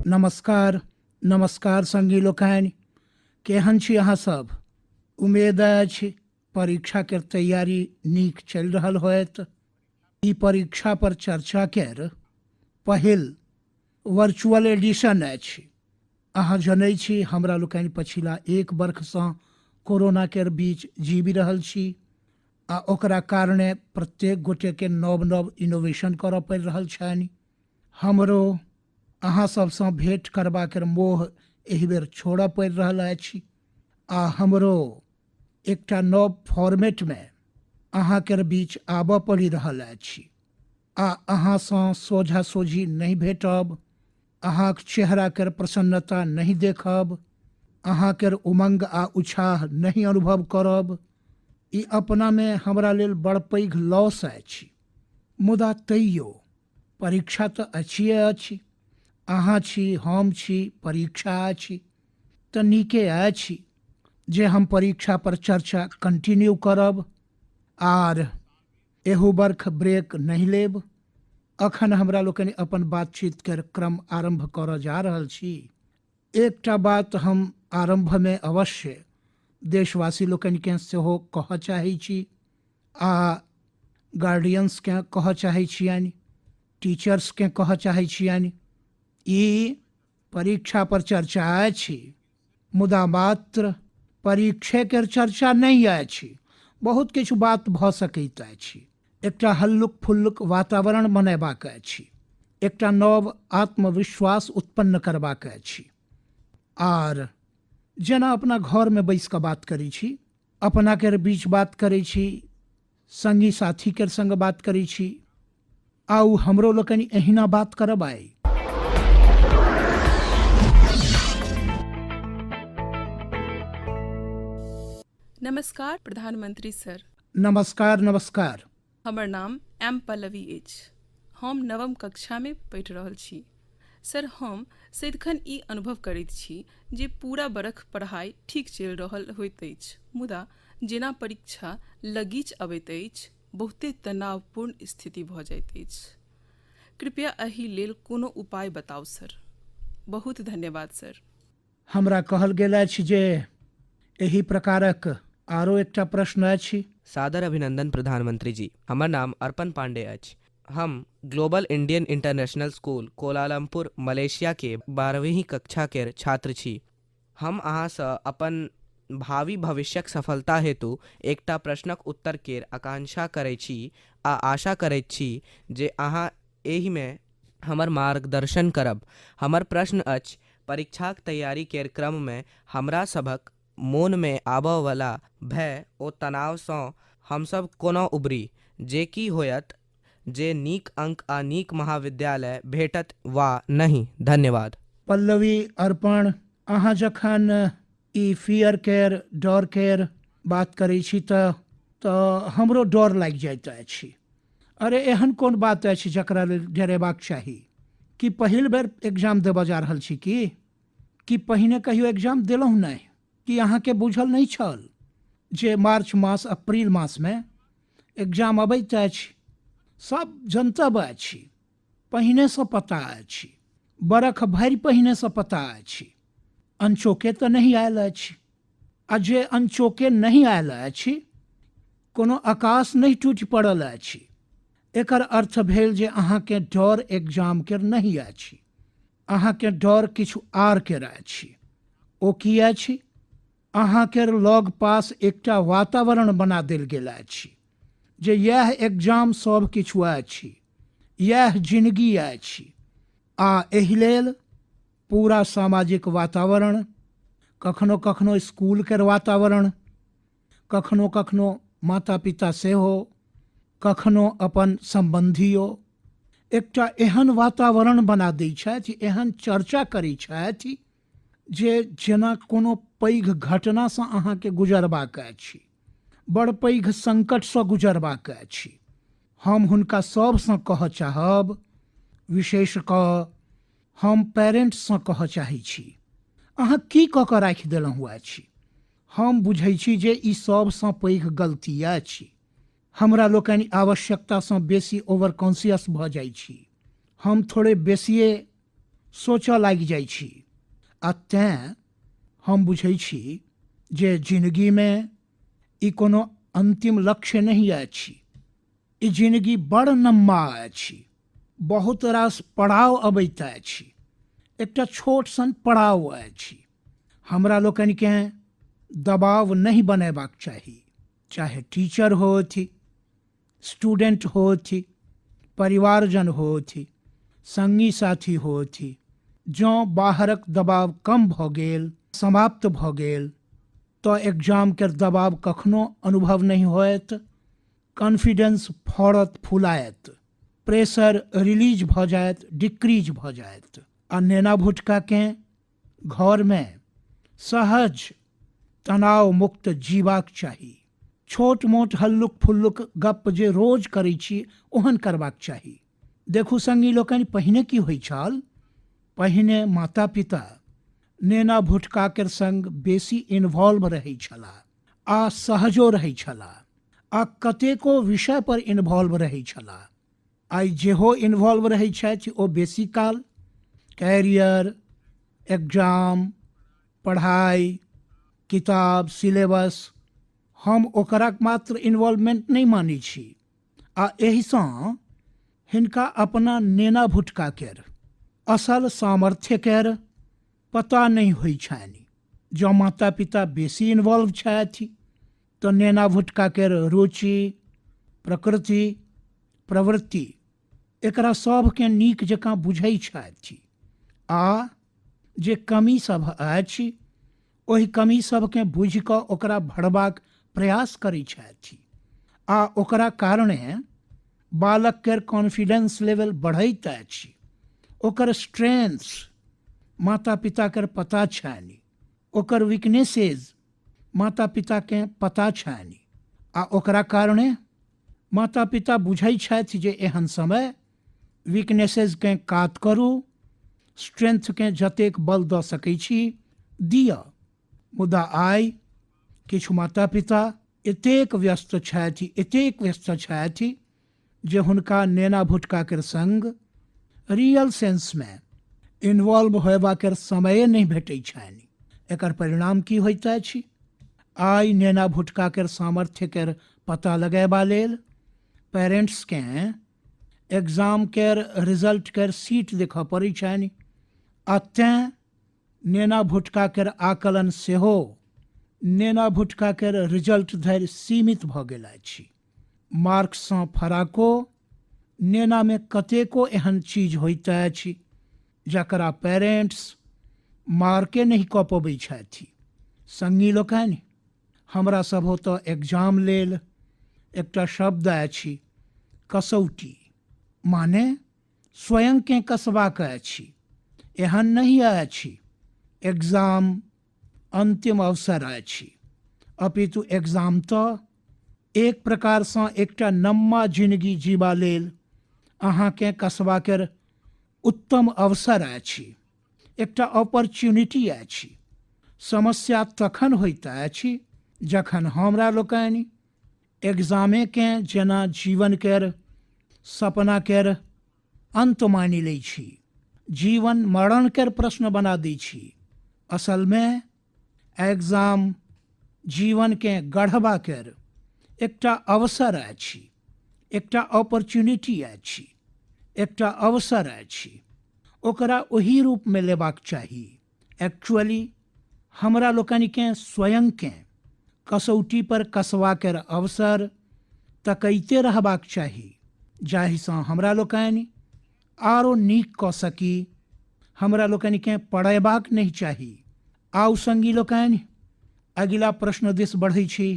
नमस्कार नमस्कार संगी लोकनि, केहन छी अहाँ सब? उम्मीद अछि परीक्षा के तैयारी नीक चलि रहल होयत। ई परीक्षा पर चर्चा केर पहिल वर्चुअल एडिशन अछि। अहाँ जनै छी हमरा लोकनि पछिला एक वर्षसँ कोरोना केर बीच जीवि रहल छी आ ओकरा कारणे प्रत्येक गोटेके नव नव इनोवेशन करऽ पड़ि रहल छनि। हमरो अहाँ सबसँ भेँट करबाक मोह एहि बेर छोड़ऽ पड़ि रहल अछि आ हमरो एकटा नव फॉर्मेटमे अहाँ केर बीच आबऽ पड़ि रहल अछि आ अहाँसँ सोझा सोझी नहीं भेटब, अहाँक चेहरा केर प्रसन्नता नहीं देखब, अहाँ केर उमंग आ उत्साह नहीं अनुभव करब। ई अपनामे हमरा लेल बड़ पैघ लॉस अछि। मुदा तैयो परीक्षा तऽ अछिए अछि। अहाँ छी, हम छी, परीक्षा अछि तऽ नीके अछि जे हम परीक्षा पर चर्चा कंटिन्यू करब आर एहू बर्ख ब्रेक नहीं लेब। अखन हमरा लोकनि अपन बातचीत केर क्रम आरंभ करऽ जा रहल छी। एकटा बात हम आरंभमे अवश्य देशवासी लोकनिकेँ सेहो कहऽ चाहै छी आ गार्डियंसकेँ कहऽ चाहै छियनि, टीचर्सकेँ कहऽ चाहै छियनि। ई परीक्षा पर चर्चा अछि, मुदा मात्र परीक्षे केर चर्चा नहीं अछि। बहुत किछु बात भऽ सकैत अछि। एकटा हल्लुक फुल्लुक वातावरण बनयबाक अछि, एकटा नव आत्मविश्वास उत्पन्न करबाक अछि। आर जेना अपना घरमे बैस कऽ बात करै छी, अपना केर बीच बात करै छी, संगी साथी केर संग बात करै छी, आउ हमरो लोकनि एहिना बात करब आइ। नमस्कार प्रधानमंत्री सर। नमस्कार नमस्कार। हमर नाम एम पल्लवी अछि। हम नवम कक्षामे पढ़ि रहल छी। सर, हम सदिखन ई अनुभव करैत छी जे पूरा बरख पढ़ाइ ठीक चलि रहल होइत अछि, मुदा जेना परीक्षा लगीच अबैत अछि, बहुते तनावपूर्ण स्थिति भऽ जाइत अछि। कृपया एहि लेल कोनो उपाय बताउ सर। बहुत धन्यवाद सर। हमरा कहल गेल अछि जे एही प्रकारक आरो एकटा प्रश्न अछि। सादर अभिनंदन प्रधानमंत्री जी। हमर नाम अर्पण पांडे अछि। हम global Indian international school Kuala Lumpur Malaysia के 12वीं कक्षा के छात्र छी। हम अहाँसँ अपन भावी भविष्यक सफलता हेतु एकटा प्रश्नक उत्तर केर आकांक्षा करैत छी आ आशा करैत छी जे अहाँ एहिमे हमर मार्गदर्शन करब। हमर प्रश्न अछि, परीक्षाक तैयारी केर क्रममे हमरा सभक मोनमे आबयवला भय ओ तनावसँ हमसभ कोना उबरी? जे की होयत जे नीक अंक आ नीक महाविद्यालय भेटत वा नहीं? धन्यवाद। पल्लवी, अर्पण, अहाँ जखन ई फियर केर, डर केर बात करै छी तऽ हमरो डर लागि जाइत अछि। अरे एहन कोन बात अछि जकरा लेल डरेबाक चाही? कि पहिल बेर एग्जाम देबऽ जा रहल छी कि पहिने कहियो एग्जाम देलहुँ नहि? कि अहाँके बुझल नहीं छल जे मार्च मास अप्रैल मासमे एग्जाम अबैत अछि? सब जनतब अछि, पहिनेसँ पता अछि, बरख भरि पहिनेसँ पता अछि। अनचोके तऽ नहीं आयल अछि। आ जे अनचोके नहीं आयल अछि, कोनो आकाश नहीं टूटि पड़ल अछि। एकर अर्थ भेल जे अहाँके डर एग्जाम केर नहीं अछि, अहाँके डर किछु आर केर अछि। ओ की अछि? अहाँ केर लग पास एकटा वातावरण बना देल गेल अछि जे यह एग्जाम सब किछु अछि, यह जिंदगी अछि। आ एहि लेल पूरा सामाजिक वातावरण, कखनो कखनो स्कूल केर वातावरण, कखनो कखनो माता पिता सेहो, कखनो अपन संबंधियो एकटा एहन वातावरण बना दै छथि, एहन चर्चा करै छथि जे जेना कोनो पैघ घटनासँ अहाँके गुजरबाक अछि, बड़ पैघ संकटसँ गुजरबाक अछि। हम हुनका सबसँ कहऽ चाहब, विशेष कऽ हम पेरेंट्ससँ कहऽ चाहै छी, अहाँ की कऽ कऽ राखि देलहुँ अछि? हम बुझै छी जे ई सबसँ पैघ गलती अछि। हमरा लोकनि आवश्यकतासँ बेसी ओवर कॉन्शियस भऽ जाइ छी। हम थोड़े बेसिए सोचऽ लागि जाइ छी। आ तेँ हम बुझै छी जे जिंदगीमे ई कोनो अंतिम लक्ष्य नहीं अछि। ई जिंदगी बड़ नम्मा अछि। बहुत रास पड़ाव अबैत अछि। एकटा छोट सन पड़ाव अछि। हमरा लोकनिकेँ दबाव नहीं बनेबाक चाही, चाहे टीचर होथि, स्टूडेंट होथि, परिवारजन होथि, संगी साथी होथि। जँ बाहरक दबाव कम भऽ गेल, समाप्त भऽ गेल, तऽ एग्जाम के दबाव कखनो अनुभव नहीं होयत। कॉन्फिडेंस फौरत फुलायत, प्रेशर रिलीज भऽ जायत, डिक्रीज भऽ जायत। आ नेना भुटकाकेँ घरमे सहज तनाव मुक्त जीबाक चाही। छोट मोट हल्लुक फुल्लुक गप जे रोज करै छी ओहन करबाक चाही। देखू संगी लोकनि, पहिने की होइ छल? पहिने माता पिता नेना भुटकाकेर संग बेसी इन्वॉल्व रहै छलाह, आ सहजो रहै छलाह, आ कतेको विषय पर इन्वॉल्व रहै छलाह। आइ जेहो इन्वॉल्व रहै छथि ओ बेसी काल कैरियर, एग्जाम, पढ़ाई, किताब, सिलेबस, हम ओकरा मात्र इन्वॉल्वमेंट नहीं मानै छी। आ एहिसँ हिनका अपना नेना भुटकाकेर असल सामर्थ्य केर पता नहीं होइ छनि। जँ माता पिता बेसी इन्वॉल्व छथि तऽ नेना भुटकाकेर रुचि, प्रकृति, प्रवृत्ति एकरा सबके नीक जकाँ बुझै छथि, आ जे कमी सब अछि ओहि कमी सबके बुझि कऽ ओकरा भरबाक प्रयास करै छथि। आ ओकरा कारणे बालक केर कॉन्फिडेंस लेवल बढ़ैत अछि। ओकर स्ट्रेंथ्स माता पिता केर पता छनि, ओकर वीकनेसेस माता पिता के पता छनि। आ ओकरा कारणे माता पिता बुझै छथि जे एहन समय वीकनेसेस के काट करू, स्ट्रेंथ के जतेक बल दऽ सकै छी दिअ। मुदा आइ किछु माता पिता एतेक व्यस्त छथि जे हुनका नेना भुटकाकेर संग रियल सेंस में इन्वॉल्व होयबाकेर समय नहीं भेटै छनि। एकर परिणाम की होइत अछि? आइ नेना भुटकाकेर सामर्थ्य केर पता लगेबा लेल पेरेंट्स केँ एग्जाम केर रिजल्ट केर सीट देखऽ पड़ै छनि। आ तेँ नेना भुटकाकेर आकलन सेहो नेना भुटकाकेर रिजल्ट धरि सीमित भऽ गेल अछि। मार्क्ससँ फराको नेनामे कतेको एहन चीज होइत अछि जकरा पेरेंट्स मार्के नहीं कऽ पबै छथि। संगी लोकनि, हमरा सब ओतऽ एग्जाम लेल एकटा शब्द अछि, कसौटी, माने स्वयंकेँ कसबाक अछि। एहन नहीं अछि एग्जाम अंतिम अवसर अछि, अपितु एग्जाम तऽ एक प्रकारसँ एकटा नम्मा जिंदगी जीबा लेल अहाँकेँ कसबाकेर उत्तम अवसर अछि, एकटा अपॉर्चुनिटी अछि। समस्या तखन होइत अछि जखन हमरा लोकनि एग्जामेकेँ जेना जीवन केर सपना केर अंत मानि लै छी, जीवन मरण केर प्रश्न बना दै छी। असलमे एग्जाम जीवन के गढ़बा केर एकटा अवसर अछि, एकटा अपॉर्चुनिटी अछि, एकटा अवसर अछि। ओकरा ओही रूप में लेबाक चाही। एक्चुअली हमरा लोकनिकेँ स्वयंकेँ कसौटी पर कसबा केर अवसर तकैते रहबाक चाही, जाहिसँ हमरा लोकनि आरो नीक कऽ सकी। हमरा लोकनिकेँ पढ़ेबाक नहीं चाही। आउ संगी लोकनि, अगिला प्रश्न दिस बढ़ै छी।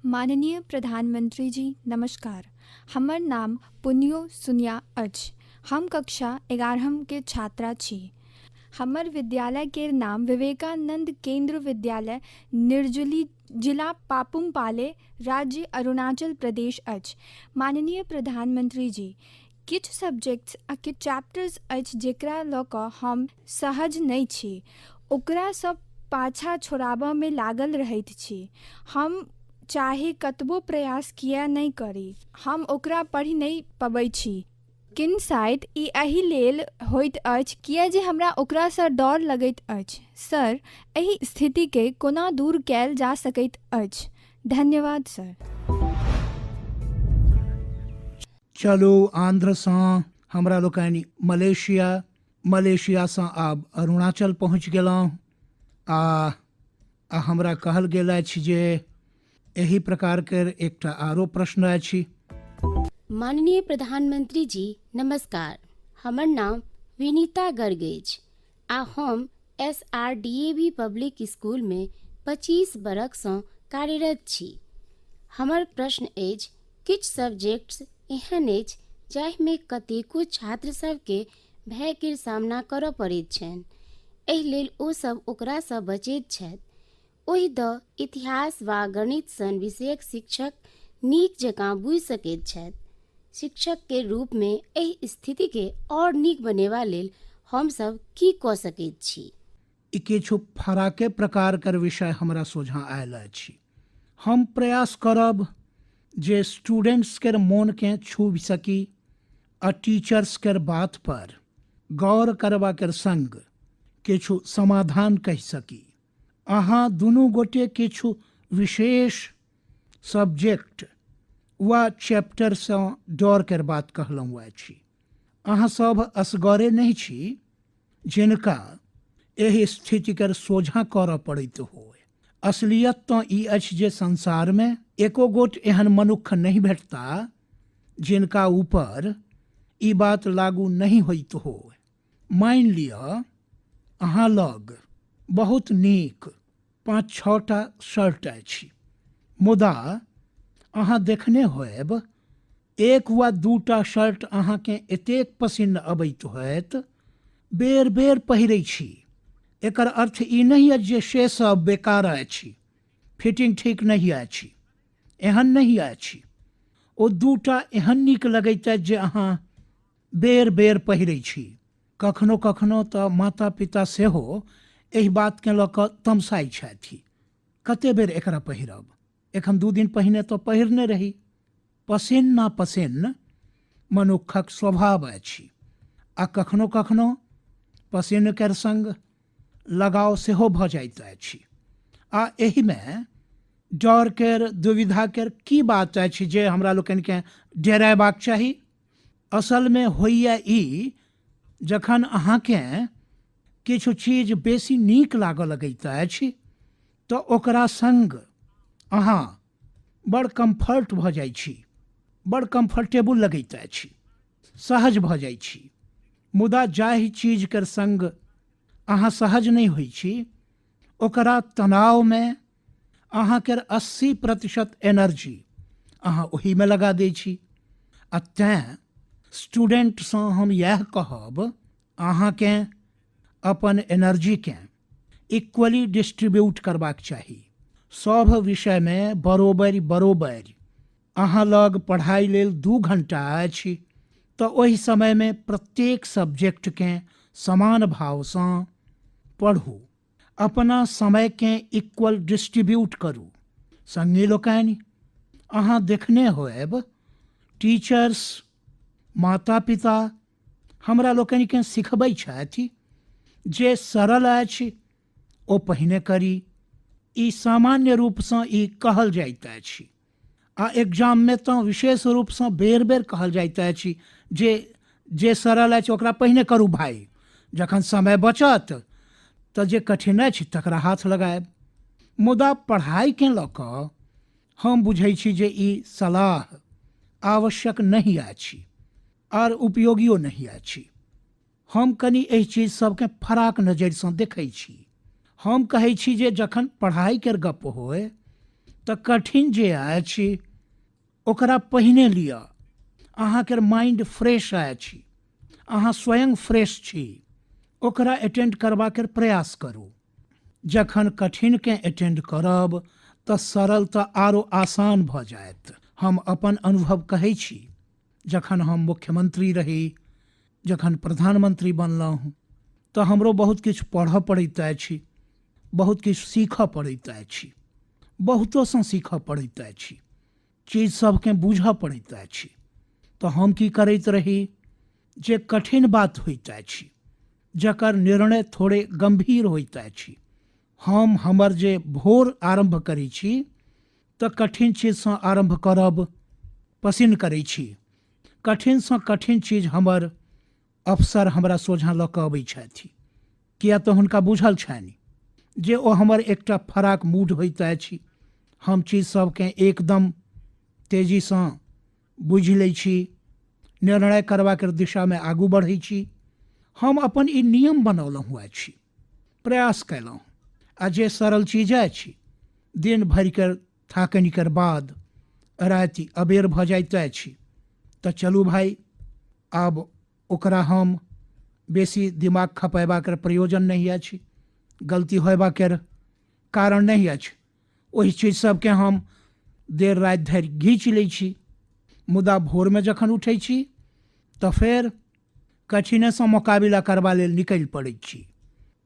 माननीय प्रधानमंत्री जी नमस्कार। हमर नाम पुनियो सुनिया अछि। हम कक्षा 11 के छात्रा छी। हमर विद्यालय के नाम विवेकानंद केंद्र विद्यालय निर्जुली, जिला पापुम-पाले, राज्य अरुणाचल प्रदेश अछि। माननीय प्रधानमंत्री जी, किछु सब्जेक्ट्स आ किछु चैप्टर्स अछि जेकरा लऽ कऽ हम सहज नहि छी, ओकरा सब पाछा छोड़ाबऽ में लागल रहैत छी। हम चाहे कतबो प्रयास किया नहीं करी, हम ओकरा पढ़ि नहीं पबै छी। किन शायद ई एहि लेल होइत अछि किए जे हमरा ओकरासँ डर लगैत अछि। सर, एहि स्थितिके कोना दूर कयल जा सकैत अछि? धन्यवाद सर। चलू आंध्रसँ हमरा लोकनि मलेशियासँ आब अरुणाचल पहुँच गेलहुँ आ हमरा कहल गेल अछि जे एही प्रकारके एकटा आरो प्रश्न अछि। माननीय प्रधानमंत्री जी नमस्कार, हमर नाम विनीता गर्ग अछि आ हम SRDAV पब्लिक स्कूल में 25 बरखसँ कार्यरत छी। हमर प्रश्न अछि, किछु सब्जेक्ट्स एहन अछि जाहिमे कतेको छात्र सबके भयके सामना करऽ पड़ैत छनि, एहि लेल ओ सब ओकरासँ बचैत छथि। ओहि द इतिहास वा गणित सन विषयक शिक्षक नीक जकाँ बुझि सकैत छथि। शिक्षक के रूप में एहि स्थिति के और नीक बनेबा लेल हम सब की कऽ सकैत छी? ई किछु फराके प्रकारके विषय हमरा सोझाँ आयल अछि। हम प्रयास करब जे स्टूडेंट्स के मोन के छू सकी आ टीचर्स के बात पर गौर करबा के संग किछु समाधान कहि सकी। अहाँ दुनू गोटे किछु विशेष सब्जेक्ट वा चैप्टरसँ डर के बात कहलहुँ अछि। अहाँ सब असगरे नहीं छी जिनका एहि स्थितिके सोझा करऽ पड़ैत होय। असलियत तो ई अछि जे संसार में एको गोट एहन मनुख नहीं भेटता जिनका ऊपर ई बात लागू नहीं होइत हो। मान लिअ अहाँ लग बहुत नीक 5-6 टा शर्ट अछि, मुदा अहाँ देखने होयब 1 वा 2 टा शर्ट अहाँके एतेक पसिन्न अबैत होयत बेर बेर पहिरै छी। एकर अर्थ ई नहीं अछि जे से सब बेकार अछि, फिटिंग ठीक नहीं अछि, एहन नहीं अछि। ओ 2 टा एहन नीक लगैत अछि जे अहाँ बेर बेर पहिरै छी। कखनो कखनो तऽ माता पिता सेहो एहि बातके लऽ कऽ तमसाइ छथि, कते बेर एकरा पहिरब, एखन 2 दिन पहिने तो पहिरने रही। पसिन्न नापसिन्न मनुखक स्वभाव अछि आ कखनो कखनो पसिन्न के संग लगाव सेहो भऽ जाइत अछि। आ एहिमे डर के दुविधा के की बात अछि जे हमरा लोकनिके डरायबाक चाही? असल में होइए ई, जखन अहाँके किछु चीज बेसी नीक लागऽ लगैत अछि तऽ ओकरा संग अहाँ बड़ कम्फर्ट भऽ जाइ छी, बड़ कम्फर्टेबल लगैत अछि, सहज भऽ जाइ छी। मुदा जाहि चीज के संग अहाँ सहज नहीं होइ छी ओकरा तनाव में अहाँ के 80% एनर्जी अहाँ ओही में लगा दै छी। आ तें स्टूडेंटसँ हम यह कहब, अहाँके अपन एनर्जी के इक्वली डिस्ट्रीब्यूट करबाक चाही। सब विषय में बरोबर बरोबर अहाँ लग पढ़ाई लेल 2 घंटा अछि तऽ ओहि समय में प्रत्येक सब्जेक्ट के समान भावसँ पढ़ू, अपना समय के इक्वल डिस्ट्रीब्यूट करू। संगी लोकनि, अहाँ देखने होयब टीचर्स, माता पिता हमरा लोकनि के सिखबै छथि जे सरल अछि ओ पहिने करी। ई सामान्य रूपसँ ई कहल जाइत अछि आ एग्जाम में तो विशेष रूपसँ बेर बेर कहल जाइत अछि जे सरल अछि ओकरा पहिने करू भाई, जखन समय बचत तऽ जे कठिन अछि तकरा हाथ लगायब। मुदा पढ़ाई के लऽ कऽ हम बुझै छी जे ई सलाह आवश्यक नहीं अछि और उपयोगियो नहीं अछि। हम कनी एहि चीज सबके फराक नजरिसँ देखै छी। हम कहै छी जे जखन पढ़ाई के गप होय तऽ कठिन जे अछि ओकरा पहिने लिअ। अहाँ के माइंड फ्रेश अछि, अहाँ स्वयं फ्रेश छी, ओकरा अटेंड करबा के प्रयास करू। जखन कठिन के अटेंड करब तऽ सरल तऽ आरो आसान भऽ जायत। हम अपन अनुभव कहै छी, जखन हम मुख्यमंत्री रही, जखन प्रधानमंत्री बनलहुँ तऽ हमरो बहुत किछु पढ़ऽ पड़ैत अछि, बहुत किछु सीखऽ पड़ैत अछि, बहुतोसँ सीखऽ पड़ैत अछि, चीज सबके बूझऽ पड़ैत अछि। तऽ हम की करैत रही, जे कठिन बात होइत अछि, जकर निर्णय थोड़े गंभीर होइत अछि। हम हमर जे भोर आरंभ करै छी तऽ कठिन चीजसँ आरंभ करब पसिन करै छी। कठिनसँ कठिन चीज हमर अफसर हमरा सोझाँ लऽ कऽ अबै छथि, किया तऽ हुनका बुझल छनि जे ओ हमर एकटा फराक मूड होइत अछि। हम चीज सबकेँ एकदम तेजीसँ बुझि लै छी, निर्णय करबाक दिशामे आगू बढ़ै छी। हम अपन ई नियम बनौलहुँ अछि, प्रयास कयलहुँ, आ जे सरल चीज अछि दिन भरिकर थाकनिकर बाद राति अबेर भऽ जाइत अछि तऽ चलू भाई, आब ओकरा हम बेसी दिमाग खपयबाक प्रयोजन नहीं अछि, गलती होयबाक कारण नहीं अछि। ओहि चीज सबके हम देर राति धरि घीच लै छी। मुदा भोरमे जखन उठै छी तऽ फेर कठिनेसँ मोकाबिला करबा लेल निकलि पड़ैत छी।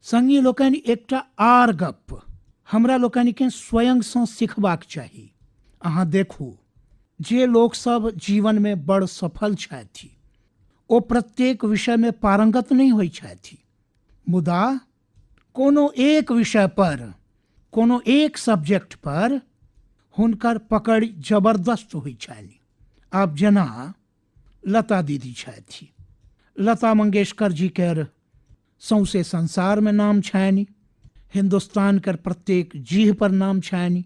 संगी लोकनि, एकटा आर गप हमरा लोकनिकेँ स्वयंसँ सिखबाक चाही। अहाँ देखू, जे लोकसभ जीवनमे बड़ सफल छथि ओ प्रत्येक विषयमे पारंगत नहीं होइ छथि, मुदा कोनो एक विषय पर, कोनो एक सब्जेक्ट पर हुनकर पकड़ जबरदस्त होइ छनि। आब जेना लता दीदी छथि, लता मंगेशकर जी केर सौंसे संसारमे नाम छनि, हिंदुस्तान कर प्रत्येक जीह पर नाम छनि।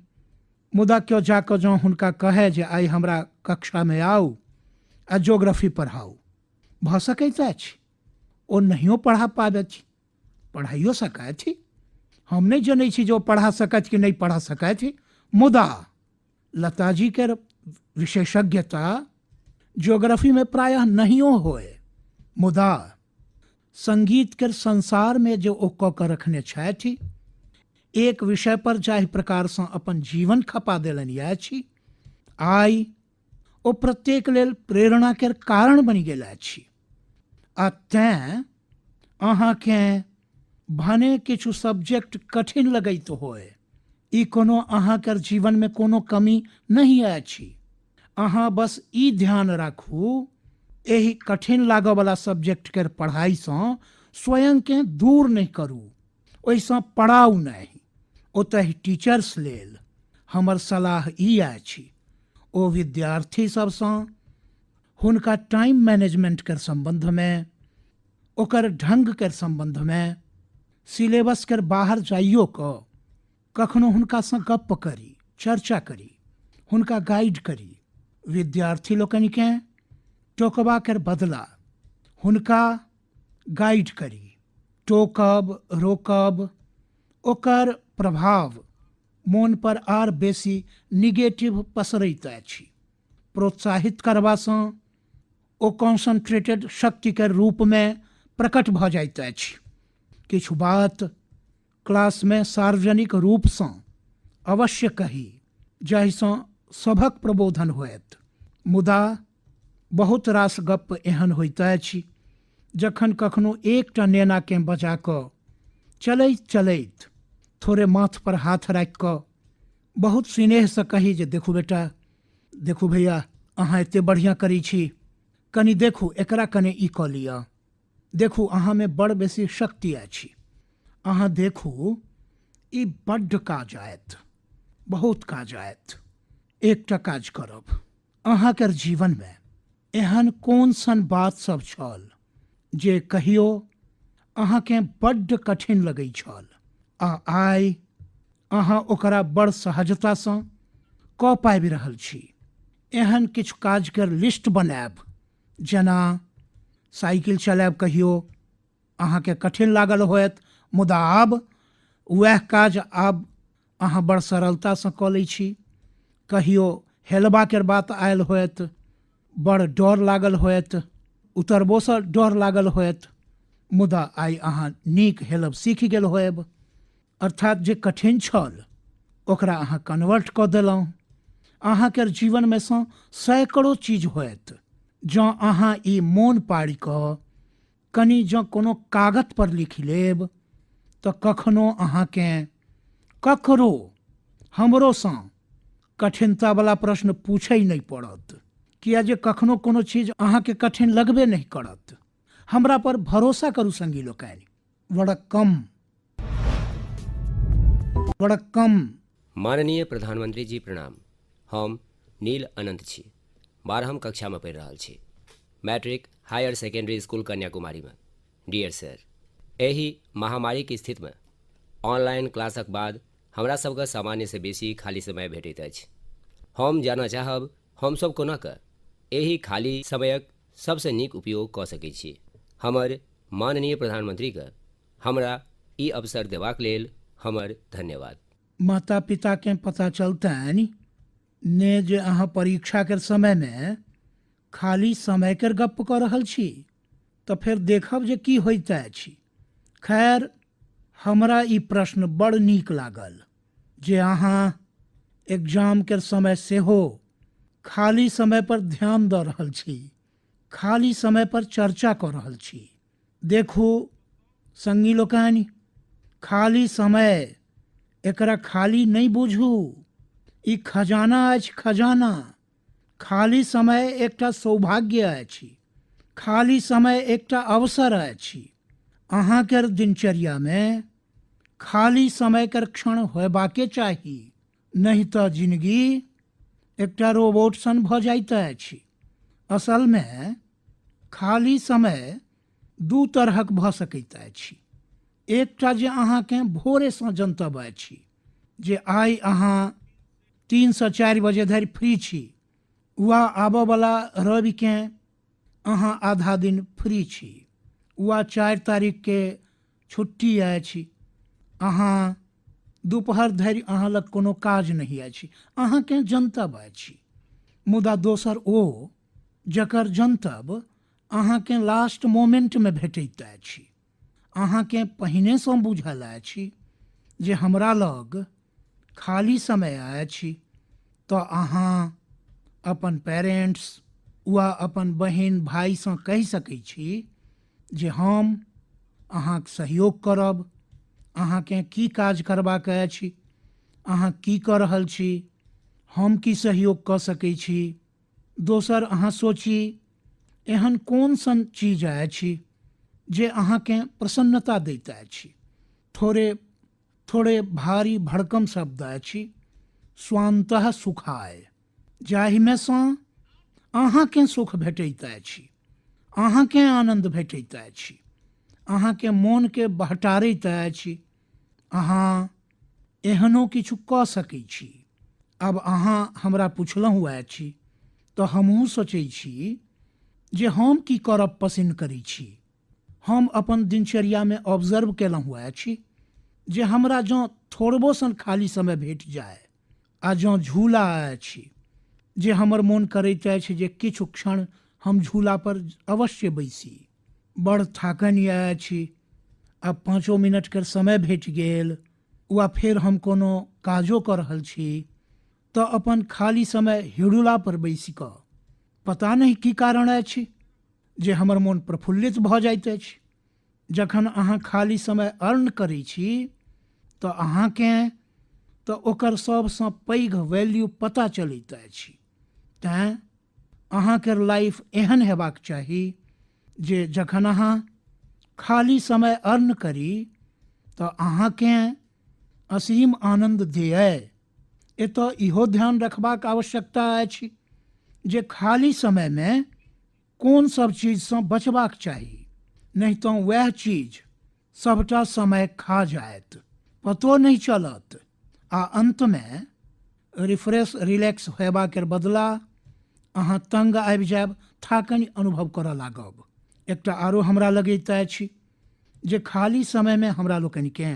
मुदा क्यों जाकऽ जँ हुनका कहे जे आइ हमरा कक्षामे आउ आ ज्योग्राफी पढ़ाउ, भऽ सकैत अछि ओ नहियो पढ़ा पाबथि, पढ़ाइयो सकथि। हम नहीं जनै छी जे ओ पढ़ा सकथि कि नहीं पढ़ा सकथि, मुदा लताजी केर विशेषज्ञता ज्योग्राफी में प्रायः नहियो होए, मुदा संगीत केर संसार में जे ओ कऽ कऽ रखने छथि, एक विषय पर जाहि प्रकारसँ अपन जीवन खपा देलनि अछि, आइ ओ प्रत्येक लेल प्रेरणा केर कारण बनि गेल अछि। आ तेँ अहाँकेँ भने किछु सब्जेक्ट कठिन लगैत होय, ई कोनो अहाँकर जीवनमे कोनो कमी नहीं अछि। अहाँ बस ई ध्यान राखू, एहि कठिन लागऽवला सब्जेक्ट केर पढ़ाइसँ स्वयंकेँ दूर नहीं करू, ओहिसँ पढ़ाउ नहीं। ओतहि टीचर्स लेल हमर सलाह ई अछि, ओ विद्यार्थी सबसँ हुनका टाइम मैनेजमेंट केर संबंधमे, ओकर ढंग केर संबंधमे, सिलेबस केर बाहर जाइयो कऽ कखनो हुनकासँ गप्प करी, चर्चा करी, हुनका गाइड करी। विद्यार्थी लोकनिकेँ टोकबा केर बदला हुनका गाइड करी। टोकब, रोकब, ओकर प्रभाव मोन पर आर बेसी निगेटिव पसरैत अछि। प्रोत्साहित करबासँ ओ कॉन्सन्ट्रेटेड शक्ति के रूप में प्रकट भऽ जाइत अछि। किछु बात क्लास में सार्वजनिक रूपसँ अवश्य कही, जाहिसँ सभक प्रबोधन होयत। मुदा बहुत रास गप एहन होइत अछि जखन कखनो एकटा नेनाकेँ बजा कऽ चलैत चलैत थोड़े माथ पर हाथ राखि कऽ बहुत स्नेहसँ कही जे देखू बेटा, देखू भैया, अहाँ एते बढ़िआँ करै छी, कनि देखू एकरा कने ई कऽ लिअ, देखू अहाँमे बड़ बेसी शक्ति अछि, अहाँ देखू ई बड्ड काज आयत, बहुत काज आयत। एकटा काज करब, अहाँकर जीवनमे एहन कोन सन बात सब छल जे कहियो अहाँकेँ बड्ड कठिन लगै छल आ आइ अहाँ ओकरा बड़ सहजतासँ कऽ पाबि रहल छी। एहन किछु काज कर लिस्ट बनायब, जेना साइकिल चलायब कहियो अहाँके कठिन लागल होयत, मुदा आब वएह काज आब अहाँ बड़ सरलतासँ कऽ लै छी। कहियो हेलबा के बात आयल होयत, बड़ डर लागल होयत, उतरबोसँ डर लागल होयत, मुदा आइ अहाँ नीक हेलब सीख गेल होयब। अर्थात जे कठिन छल ओकरा अहाँ कन्वर्ट कऽ देलहुँ। अहाँके जीवनमे सँ सैकड़ों चीज होयत, जँ अहाँ ई मोन पाड़ि कऽ कनि जँ कोनो कागत पर लिखि लेब तऽ कखनो अहाँकेँ ककरो हमरोसँ कठिनतावला प्रश्न पूछै नहीं पड़त, किया जे कखनो कोनो चीज अहाँके कठिन लगबे नहीं करत। हमरा पर भरोसा करू संगी लोकनि। वड़क्कम। माननीय प्रधानमंत्री जी प्रणाम। हम नील अनंत छी, 12वीं कक्षा में पढ़ि रहल छी, matric higher secondary school Kanyakumari में। डियर सर, एहि महामारी की स्थिति में ऑनलाइन क्लासक बाद हमरा सबके सामान्य से बेसी खाली समय भेटैत अछि। हम जानना चाहब हम सब कोना कऽ एहि खाली समयक सबसे नीक उपयोग कऽ सकैत छी। हमर माननीय प्रधानमंत्री के हमरा ई अवसर देबाक लेल हमर धन्यवाद। माता पिता के पता चलतनि ने जे अहाँ परीक्षा के समय में खाली समय के गप कऽ रहल छी तऽ फेर देखब जे की होइत अछि। खैर, हमरा ई प्रश्न बड़ नीक लागल जे अहाँ एग्जाम के समय सेहो खाली समय पर ध्यान दऽ रहल छी, खाली समय पर चर्चा कऽ रहल छी। देखू संगी लोकनि, खाली समय एकरा खाली नहीं बुझू, ई खजाना अछि, खजाना। खाली समय एकटा सौभाग्य अछि, खाली समय एकटा अवसर अछि। अहाँ के दिनचर्या में खाली समय के क्षण होयबाके चाही, नहीं तऽ जिंदगी एकटा रोबोट सन भऽ जाइत अछि। असल में खाली समय दू तरहक भऽ सकैत अछि। एकटा जे अहाँ के भोरे सँ जनतब अछि जे आइ अहाँ 3 सँ 4 बजे धरि फ्री छी, वा आबऽ वाला रवि के अहाँ आधा दिन फ्री छी, वा 4 तारीख के छुट्टी अछि, अहाँ दोपहर धरि अहाँ लग कोनो काज नहीं अछि, अहाँ के जनतब अछि। मुदा दोसर ओ जकर जनतब अहाँ के लास्ट मोमेंट में भेटैत अछि। अहाँ के पहिने सँ बुझल अछि जे हमरा लग खाली समय अछि, तऽ अहाँ अपन पेरेंट्स वा अपन बहिन भाई सँ कहि सकैत छी जे हम अहाँक सहयोग करब, अहाँ के की काज करबाक अछि, अहाँ की कऽ रहल छी, हम की सहयोग कऽ सकैत छी। दोसर, अहाँ सोची एहन कोन सन चीज अछि जे अहाँ के प्रसन्नता दैत अछि। थोड़े भारी भड़कम शब्द अछि, स्वान्तः सुखाय, जाहि में सँ अहाँ के सुख भेटैत अछि, अहाँ के आनंद भेटैत अछि, अहाँ के मोन के बहटारैत अछि। अहाँ एहनो किछु कऽ सकैत छी। अब अहाँ हमरा पुछलहुँ अछि तऽ हमहूँ सोचै छी जे हम की करब पसिन करै छी। हम अपन दिनचर्या में ऑब्जर्व केलहुँ अछि जे हमरा जँ थोड़बो सन खाली समय भेट जाय आ जँ झूला अछि जे हमर मोन करैत अछि जे किछु क्षण हम झूला पर अवश्य बैसी। बड़ थाकन अछि, अब 5 मिनट के समय भेट गेल, वा फेर हम कोनो काजो कऽ रहल छी, तऽ अपन खाली समय हिडुला पर बैसी कऽ पता नहीं की कारण अछि जे हमर मोन प्रफुल्लित भऽ जाइत अछि। जखन अहाँ खाली समय अर्न करै छी तऽ अहाँ के तऽ ओकर सबसँ पैघ वैल्यू पता चलैत अछि। तेँ अहाँ के लाइफ एहन हेबाक चाही जे जखन अहाँ खाली समय अर्न करी तऽ अहाँ के असीम आनंद दिए। एतऽ इहो ध्यान रखबाक आवश्यकता अछि जे खाली समय में कोन सब चीज सँ बचबाक चाही, नहीं तऽ वह चीज सबटा समय खा जायत, पतो नहीं चलत, आ अंत में रिफ्रेश रिलैक्स होयबा के बदला अहाँ तंग आबि जायब, थाकनि अनुभव करऽ लागब। एकटा आरो हमरा लगैत अछि जे खाली समय में हमरा लोकनि के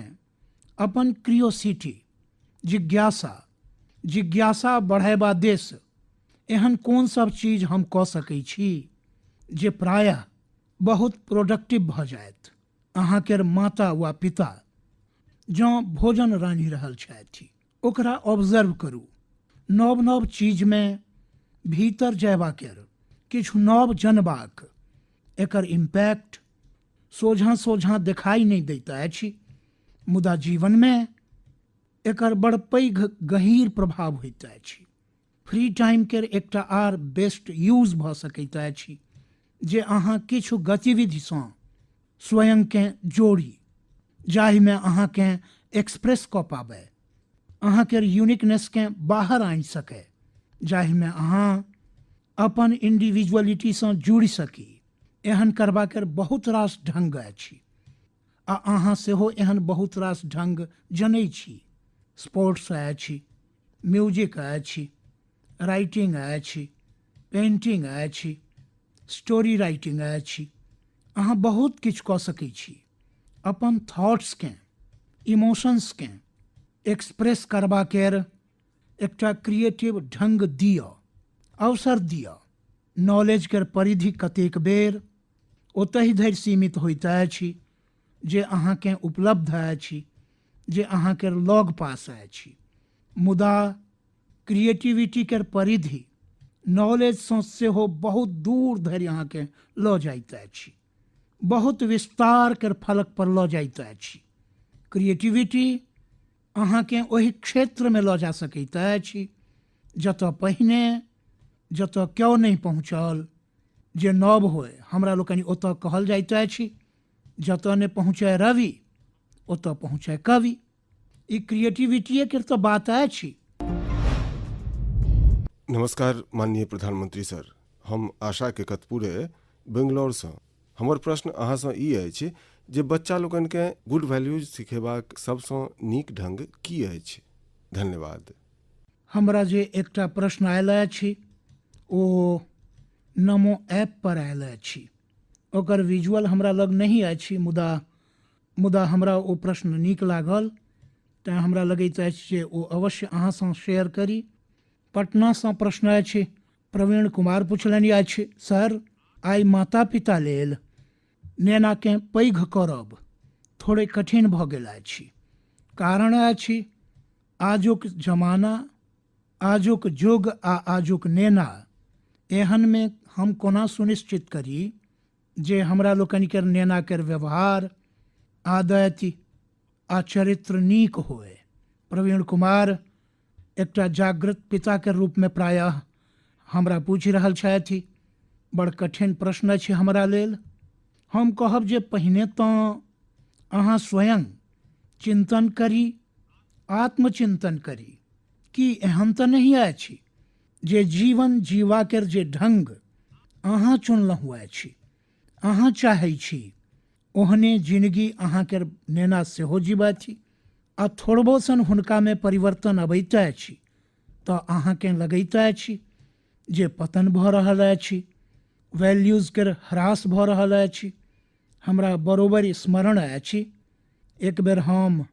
अपन क्रियोसिटी, जिज्ञासा बढ़ेबा देश एहन कोन सब चीज हम कऽ सकै छी जे प्रायः बहुत प्रोडक्टिव भऽ जायत। अहाँ के माता वा पिता जँ भोजन रान्हि रहल छथि, ओकरा ऑब्जर्व करू। नव नव चीज में भीतर जयबाक, किछु नव जनबाक, एकर इम्पैक्ट सोझाँ देखाई नहीं दैत अछि, मुदा जीवन में एकर बड़ पैघ गहीर प्रभाव होइत अछि। फ्री टाइम के एकटा आर बेस्ट यूज भऽ सकैत अछि जे अहाँ किछु गतिविधिसँ स्वयंकेँ जोड़ी जाहिमे अहाँकेँ एक्सप्रेस कऽ पाबै, अहाँके यूनिकनेसकेँ बाहर आनि सकै, जाहिमे अहाँ अपन इंडिविजुअलिटीसँ जुड़ि सकी। एहन करबाक बहुत रास ढङ्ग अछि आ अहाँ सेहो एहन बहुत रास ढङ्ग जनै छी। स्पोर्ट्स अछि, म्यूजिक अछि, राइटिंग अछि, पेंटिंग अछि, स्टोरी राइटिंग अछि। अहाँ बहुत किछु कऽ सकै छी। अपन थॉट्सकेँ, इमोशंसकेँ एक्सप्रेस करबाक एकटा क्रिएटिव ढङ्ग दिअ, अवसर दिअ। नॉलेज केर परिधि कतेक बेर ओतहि धरि सीमित होइत अछि जे अहाँकेँ उपलब्ध अछि, जे अहाँके लग पास अछि, मुदा क्रिएटिविटी केर परिधि नॉलेजसँ सेहो बहुत दूर धरि अहाँके लऽ जाइत अछि, बहुत विस्तार केर फलक पर लऽ जाइत अछि। क्रिएटिविटी अहाँकेँ ओहि क्षेत्रमे लऽ जा सकैत अछि जतऽ पहिने जतऽ केओ नहि पहुँचल, जे नव होय। हमरा लोकनि ओतऽ कहल जाइत अछि जतऽ नहि पहुँचै रवि ओतऽ पहुँचै कवि। ई क्रिएटिविटिए केर तऽ बात अछि। नमस्कार माननीय प्रधानमंत्री सर, हम आशा के कतपुरे बेंगलौरसँ। हमर प्रश्न अहाँसँ ई अछि जे बच्चा लोकनिकेँ गुड वैल्यूज सिखेबाक सबसँ नीक ढङ्ग की अछि? धन्यवाद। हमरा जे एकटा प्रश्न आयल अछि ओ नमो ऐप पर आयल अछि। ओकर विजुअल हमरा लग नहीं अछि, मुदा हमरा ओ प्रश्न नीक लागल, तेँ हमरा लगैत अछि जे ओ अवश्य अहाँसँ शेयर करी। पटनासँ प्रश्न अछि, प्रवीण कुमार पुछलनि अछि, सर आइ माता पिता लेल नेनाकेँ पैघ करब थोड़े कठिन भऽ गेल अछि। कारण अछि आजुक जमाना, आजुक युग आ आजुक नेना। एहनमे हम कोना सुनिश्चित करी जे हमरा लोकनि केर नेना केर व्यवहार, आदति आ चरित्र नीक होय। प्रवीण कुमार एकटा जागृत पिता के रूपमे प्रायः हमरा पूछि रहल छथि। बड़ कठिन प्रश्न अछि हमरा लेल। हम कहब जे पहिने तऽ अहाँ स्वयं चिंतन करी, आत्मचिंतन करी कि एहन तऽ नहीं अछि जे जीवन जीवा केर जे ढङ्ग अहाँ चुनलहुँ अछि, अहाँ चाहै छी ओहने जिंदगी अहाँ केर नेना सेहो जीवथि आ थोड़बो सन हुनकामे परिवर्तन अबैत अछि तऽ अहाँकेँ लगैत अछि जे पतन भऽ रहल अछि, वैल्यूज केर ह्रास भऽ रहल अछि। हमरा बरोबर स्मरण अछि, एक बेर हम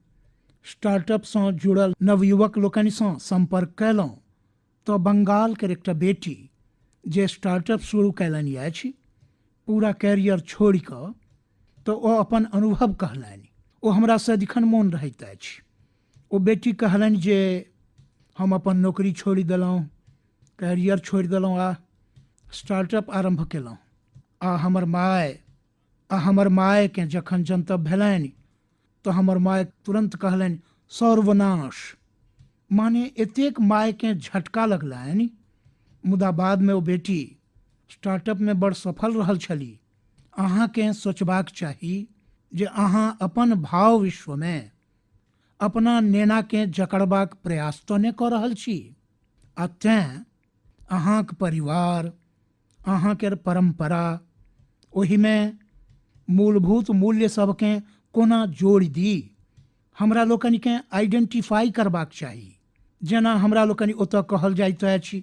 स्टार्टअपसँ जुड़ल नवयुवक लोकनिसँ संपर्क कयलहुँ तऽ बंगाल केर एकटा बेटी जे स्टार्टअप शुरू कयलनि अछि, पूरा कैरियर छोड़ि कऽ, तऽ ओ अपन अनुभव कहलनि। ओ हमरा सदिखन मोन रहैत अछि। ओ बेटी कहलनि जे हम अपन नौकरी छोड़ि देलहुँ, कैरियर छोड़ि देलहुँ आ स्टार्टअप आरम्भ केलहुँ। आ हमर मायकेँ जखन जनतब भेलनि तऽ हमर माय तुरन्त कहलनि सर्वनाश। माने एतेक मायकेँ झटका लगलनि। मुदा बादमे ओ बेटी स्टार्टअपमे बड़ सफल रहल छलीह। अहाँकेँ सोचबाक चाही जे अहाँ अपन भाव विश्वमे अपना नेनाकेँ जकड़बाक प्रयास तऽ नहि कऽ रहल छी, आ तेँ अहाँक परिवार, अहाँ केर परम्परा, ओहिमे मूलभूत मूल्य सबकेँ कोना जोड़ि दी, हमरा लोकनिकेँ आइडेंटिफाई करबाक चाही। जेना हमरा लोकनि ओतऽ कहल जाइत अछि,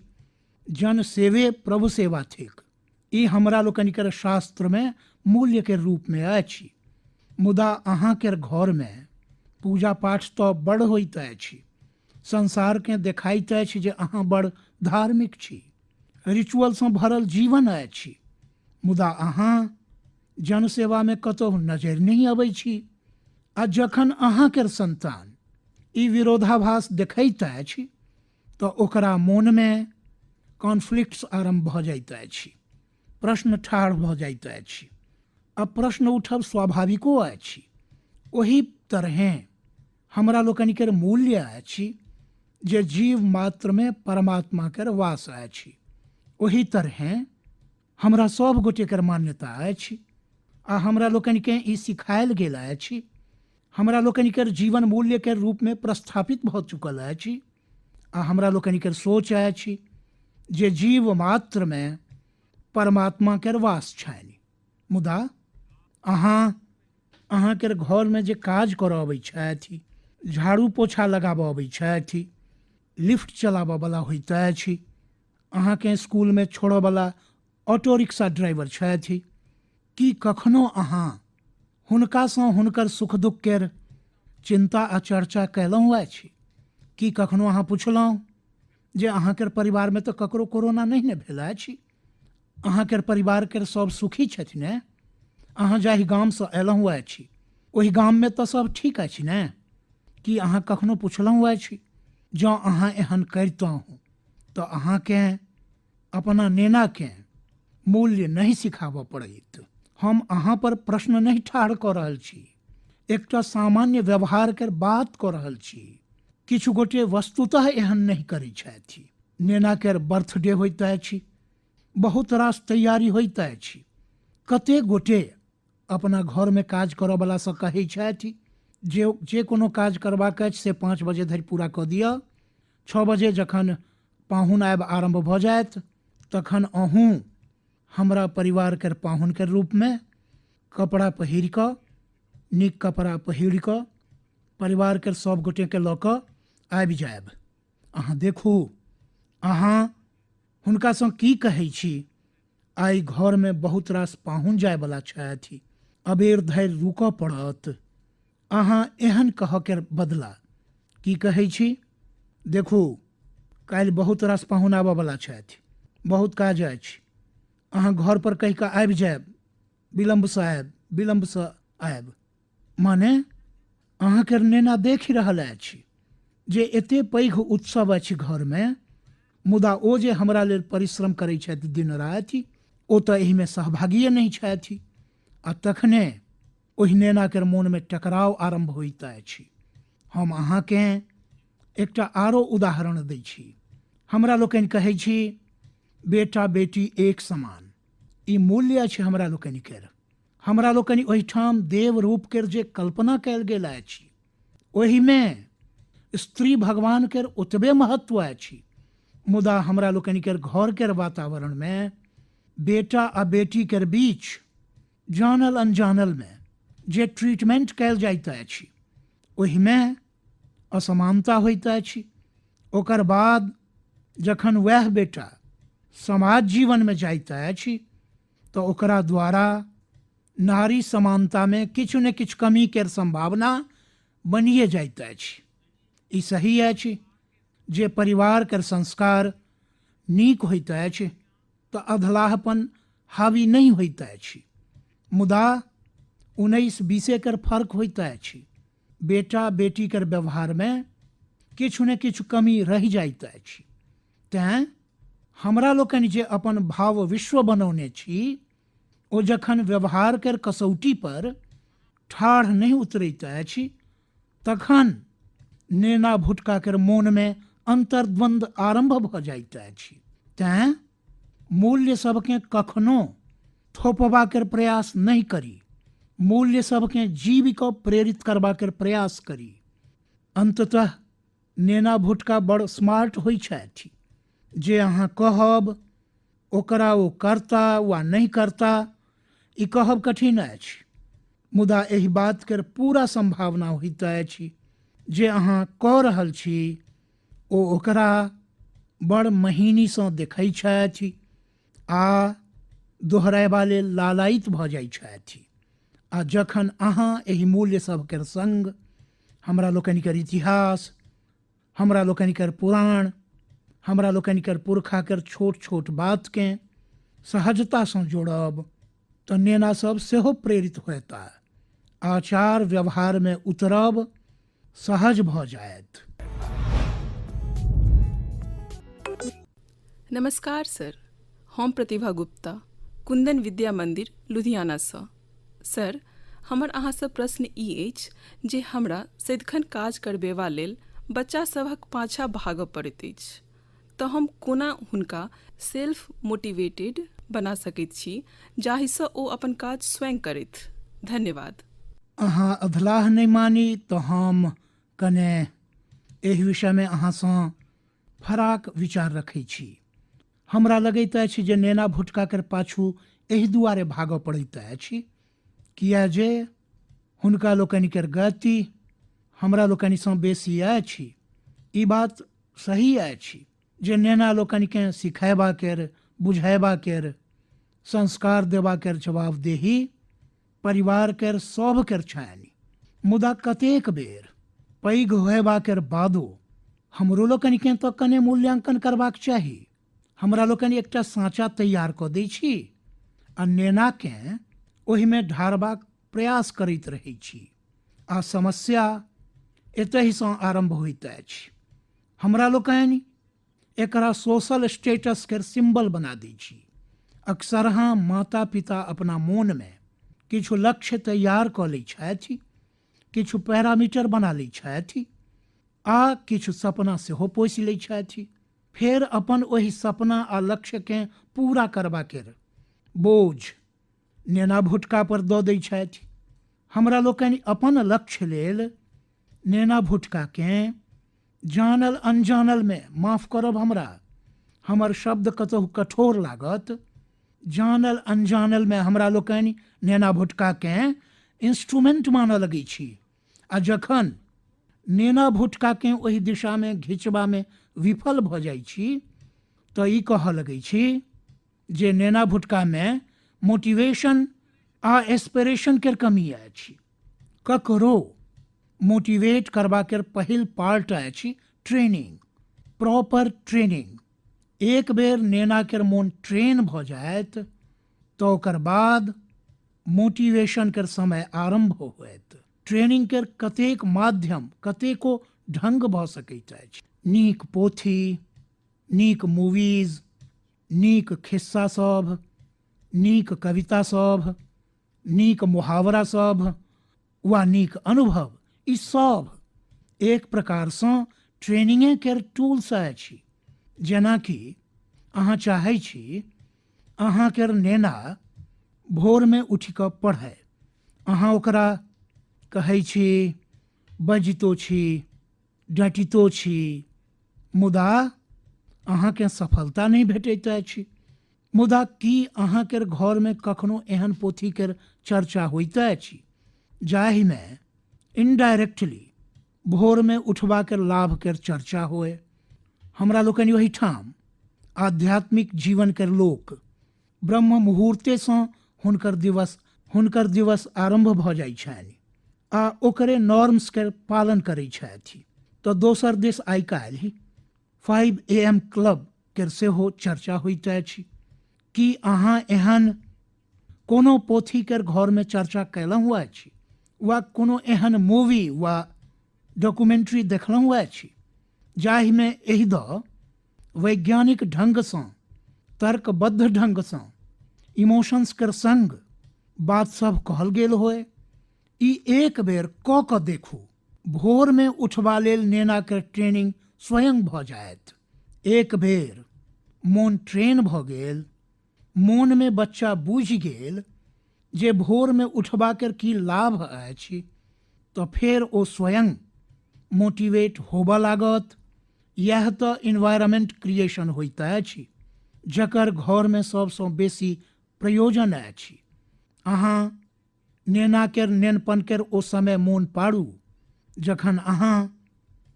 जन सेवे प्रभु सेवा थिक। ई हमरा लोकनि केर शास्त्रमे मूल्य के रूपमे अछि। मुदा अहाँ केर घरमे पूजा पाठ तऽ बड़ होइत अछि, संसारकेँ देखाइत अछि जे अहाँ बड़ धार्मिक छी, रिचुअलसँ भरल जीवन अछि, मुदा अहाँ जनसेवामे कतहु नजरि नहीं अबै छी। आ जखन अहाँ केर संतान ई विरोधाभास देखैत अछि तऽ ओकरा मोनमे कॉन्फ्लिक्ट्स आरम्भ भऽ जाइत अछि, प्रश्न ठाढ़ भऽ जाइत अछि। आ प्रश्न उठब स्वाभाविको अछि। ओही तरहेँ हमरा लोकनि केर मूल्य अछि जे जीव मात्रमे परमात्मा केर वास अछि। ओही तरहेँ हमरा सब गोटेकर मान्यता अछि आ हमरा लोकनिकेँ ई सिखायल गेल अछि, हमरा लोकनिकर जीवन मूल्य के रूप में प्रस्थापित भऽ चुकल अछि आ हमरा लोकनिकर सोच अछि जे जीव मात्र में परमात्मा के वास छनि। मुदा अहाँके घर में जे काज करऽ अबै छथि, झाड़ू पोछा लगाबऽ अबै छथि, लिफ्ट चलाबऽ वाला होइत अछि, अहाँके स्कूल में छोड़ऽ वाला ऑटो रिक्शा ड्राइवर छथि, कि कखनो अहाँ हुनकासँ हुनकर सुख दुख केर चिंता आ चर्चा कयलहुँ अछि? कि कखनो अहाँ पुछलहुँ जे अहाँके परिवार में तो ककरो कोरोना नहीं ने भेल अछि, अहाँके परिवार के सब सुखी छथिन ने, अहाँ जाहि गाम से अयलहुँ अछि ओहि गाम में तो सब ठीक अछि ने? कि अहाँ कखनो पुछलहुँ अछि जँ अहाँ एहन करितहुँ तो अहाँके अपना नेना के मूल्य नहीं सिखाबऽ पड़ैत? हम अहाँ पर प्रश्न नहीं ठाढ़ कऽ रहल छी, एकटा सामान्य व्यवहार के बात कऽ रहल छी। किछु गोटे वस्तुतः एहन नहीं करै छथि। नेना के बर्थडे होइत अछि, बहुत रास तैयारी होइत अछि, कते गोटे अपना घर में काज करऽ वाला से कहै छथि जे कोनो काज करबाक अछि से 5 बजे धरि पूरा कऽ दिअ, 6 बजे जखन पाहुन आबि आरम्भ भऽ जायत तखन अहूँ हमरा परिवार के पाहुन के रूप में कपड़ा पहिर कऽ, नीक कपड़ा पहिर कऽ परिवार के सब गोटे के लऽ कऽ आबि जायब। अहाँ देखू अहाँ हुनकासँ की कहै छी, आइ घर में बहुत रास पाहुन जायवला छथि, अबेर धरि रुकऽ पड़त। अहाँ एहन कहऽ के बदला की कहै छी, देखू काल्हि बहुत रास पाहुन आबऽ वाला छथि, बहुत काज अछि, अहाँ घर पर कहि कऽ आबि जायब, विलम्ब से आयब, विलम्ब से आयब। माने अहाँके नेना देखि रहल अछि जे एते पैघ उत्सव अछि घर में, मुदा ओ जे हमरा लेल परिश्रम करै छथि दिन राति, ओ तऽ एहिमे सहभागिए नहीं छथि। आ तखने ओहि नेना के मोन में टकराव आरंभ होइत अछि। हम अहाँके एकटा आरो उदाहरण दै छी। हमरा लोकनि कहै छी बेटा बेटी एक समान, ई मूल्य अछि हमरा लोकनि केर। हमरा लोकनि ओहिठाम देव रूप केर जे कल्पना कयल गेल अछि, ओहिमे स्त्री भगवान केर ओतबे महत्व अछि, मुदा हमरा लोकनि केर घर केर वातावरण में बेटा आ बेटी केर बीच जानल अनजानल में जे ट्रीटमेंट कयल जाइत अछि, ओहिमे असमानता होइत अछि। ओकर बाद जखन वह बेटा समाज जीवन में जाइत अछि तो ओकरा द्वारा नारी समानता में किछु ने किछु कमी केर संभावना बनिए जाइत अछि। ई सही अछि जे परिवार केर संस्कार नीक होइत अछि तो अधलाहपन हावी नहीं होइत अछि, मुदा 19-20 केर फर्क होइत अछि। बेटा बेटी केर व्यवहार में किछु ने किछु कमी रहि जाइत अछि। तेँ हमरा लोकनि जे अपन भाव विश्व बनौने छी, ओ जखन व्यवहार केर कसौटी पर ठाढ़ नहीं उतरैत अछि तखन नेना भुटका केर मोन में अंतर्द्वंद आरंभ भऽ जाइत अछि। तेँ मूल्य सबके कखनो थोपबा केर प्रयास नहीं करी, मूल्य सबके जीव को प्रेरित करबा केर प्रयास करी। अंततः नेना भुटका बड़ स्मार्ट होइ छथि, जे अहाँ कहब ओकरा ओ करता वा नहीं करता ई कहब कठिन अछि, मुदा एहि बात केर पूरा संभावना होइत अछि जे अहाँ कऽ रहल छी ओ ओकरा बड़ महीनीसँ देखै छथि आ दोहरायबा लेल लालायित भऽ जाइ छथि। आ जखन अहाँ एहि मूल्य सब केर संग हमरा लोकनि केर इतिहास, हमरा लोकनि केर पुराण, हमरा लोकनि केर पुरखा केर छोट छोट बात के सहजता से जोड़ब तो नेना सब सेहो प्रेरित होता, आचार व्यवहार में उतरब सहज भऽ जायत। नमस्कार सर, हम प्रतिभा गुप्ता, कुंदन विद्या मंदिर लुधियाना से। सर, हमर अहाँसँ प्रश्न ई अछि जे हमरा सदिखन काज करबेबा लेल बच्चा सभक पाछाँ भागऽ पड़ैत अछि, तऽ हम कोना हुनका सेल्फ मोटिवेटेड बना सकैत छी जाहिसँ ओ अपन काज स्वयं करथि। धन्यवाद। अहाँ अधलाह नहीं मानी तो हम कने एहि विषय में अहाँसँ फराक विचार रखै छी। हमरा लगैत अछि जे नेना भुटका कर पाछू एहि दुआरे भागऽ पड़ैत अछि किया जे हुनका लोकनि कर गति हमरा लोकनिसँ बेसी अछि। ई बात सही अछि जे नेना लोकनिकेँ सिखैबा केर बुझैबा केर संस्कार देबा केर जवाबदेही परिवार केर सभ केर छनि, मुदा कतेक बेर पैघ होयबा केर बादो हमरो लोकनिकेँ तऽ कने मूल्यांकन करबाक चाही। हमरा लोकनि एकटा साँचा तैयार कऽ दै छी आ नेनाकेँ ओहिमे ढारबाक प्रयास करैत रहै छी आ समस्या एतहिसँ आरम्भ होइत अछि। हमरा लोकनि एकरा सोशल स्टेटस केर सिंबल बना दै छी। अक्सरहाँ माता पिता अपना मोनमे किछु लक्ष्य तैयार कऽ लै छथि, किछु पैरामीटर बना लै छथि आ किछु सपना सेहो पोसि लै छथि। फेर अपन ओहि सपना आ लक्ष्यकेँ पूरा करबा केर बोझ नेना भुटका पर दऽ दै छथि। हमरा लोकनि अपन लक्ष्य लेल नेना भुटकाकेँ जानल अनजानल में, माफ करब हमरा हमर शब्द कतहु कठोर लागत, जानल अनजानल में हमरा लोकनि नेना भुटकाकेँ इंस्ट्रूमेंट मानऽ लगै छी आ जखन नेना भुटकाकेँ ओहि दिशा में घिचबा में विफल भऽ जाइ छी तऽ ई कहऽ लगै छी जे नेना भुटका में मोटिवेशन आ एस्पिरेशन केर कमी अछि। ककरो मोटिवेट करबा केर पहिल पार्ट अछि ट्रेनिंग, प्रॉपर ट्रेनिंग। एक बेर नेना केर मोन ट्रेन भऽ जायत तऽ ओकर बाद मोटिवेशन केर समय आरंभ होयत। ट्रेनिंग केर कतेक माध्यम कतेको ढंग भऽ सकैत अछि। नीक पोथी, नीक मूवीज, नीक खिस्सा सब, नीक कविता सब, नीक मुहावरा सब वा नीक अनुभव, ई सब एक प्रकारसँ ट्रेनिंगे केर टूल्स अछि। जेनाकि अहाँ चाहै छी अहाँ केर नेना भोर में उठि कऽ पढ़ै, अहाँ ओकरा कहै छी, बजितो छी, डटितो छी, मुदा अहाँकेँ सफलता नहीं भेटैत अछि। मुदा की अहाँ केर घर में कखनो एहन पोथी केर चर्चा होइत अछि जाहिमे इनडायरेक्टली भोर में उठबा केर लाभ केर चर्चा होए। हमरा लोकनि ओहिठाम आध्यात्मिक जीवन केर लोक ब्रह्म मुहूर्तेसँ हुनकर दिवस आरंभ भऽ जाइ छनि आ ओकरे नॉर्म्स केर पालन करै छथि। तऽ दोसर दिस आइ काल्हि 5 AM क्लब केर सेहो चर्चा होइत अछि। की अहाँ एहन कोनो पोथी केर घर में चर्चा कयलहुँ अछि वा कोनो एहन मूवी वा डॉक्यूमेंट्री देखलहुँ अछि जाहिमे एहि दऽ वैज्ञानिक ढंगसँ, तर्कबद्ध ढंगसँ, इमोशंस केर संग बात सब कहल गेल होए। ई एक बेर कऽ कऽ देखू, भोर में उठबा लेल नेना केर ट्रेनिंग स्वयं भऽ जायत। एक बेर मोन ट्रेन भऽ गेल, मोन में बच्चा बुझि गेल जे भोर में उठबा केर की लाभ अछि, तऽ फेर ओ स्वयं मोटिवेट होबऽ लागत। यह तऽ इन्वायरमेंट क्रिएशन होइत अछि जकर घर में सबसँ बेसी प्रयोजन अछि। अहाँ नेना केर नेनपन केर ओ समय मोन पाड़ू जखन अहाँ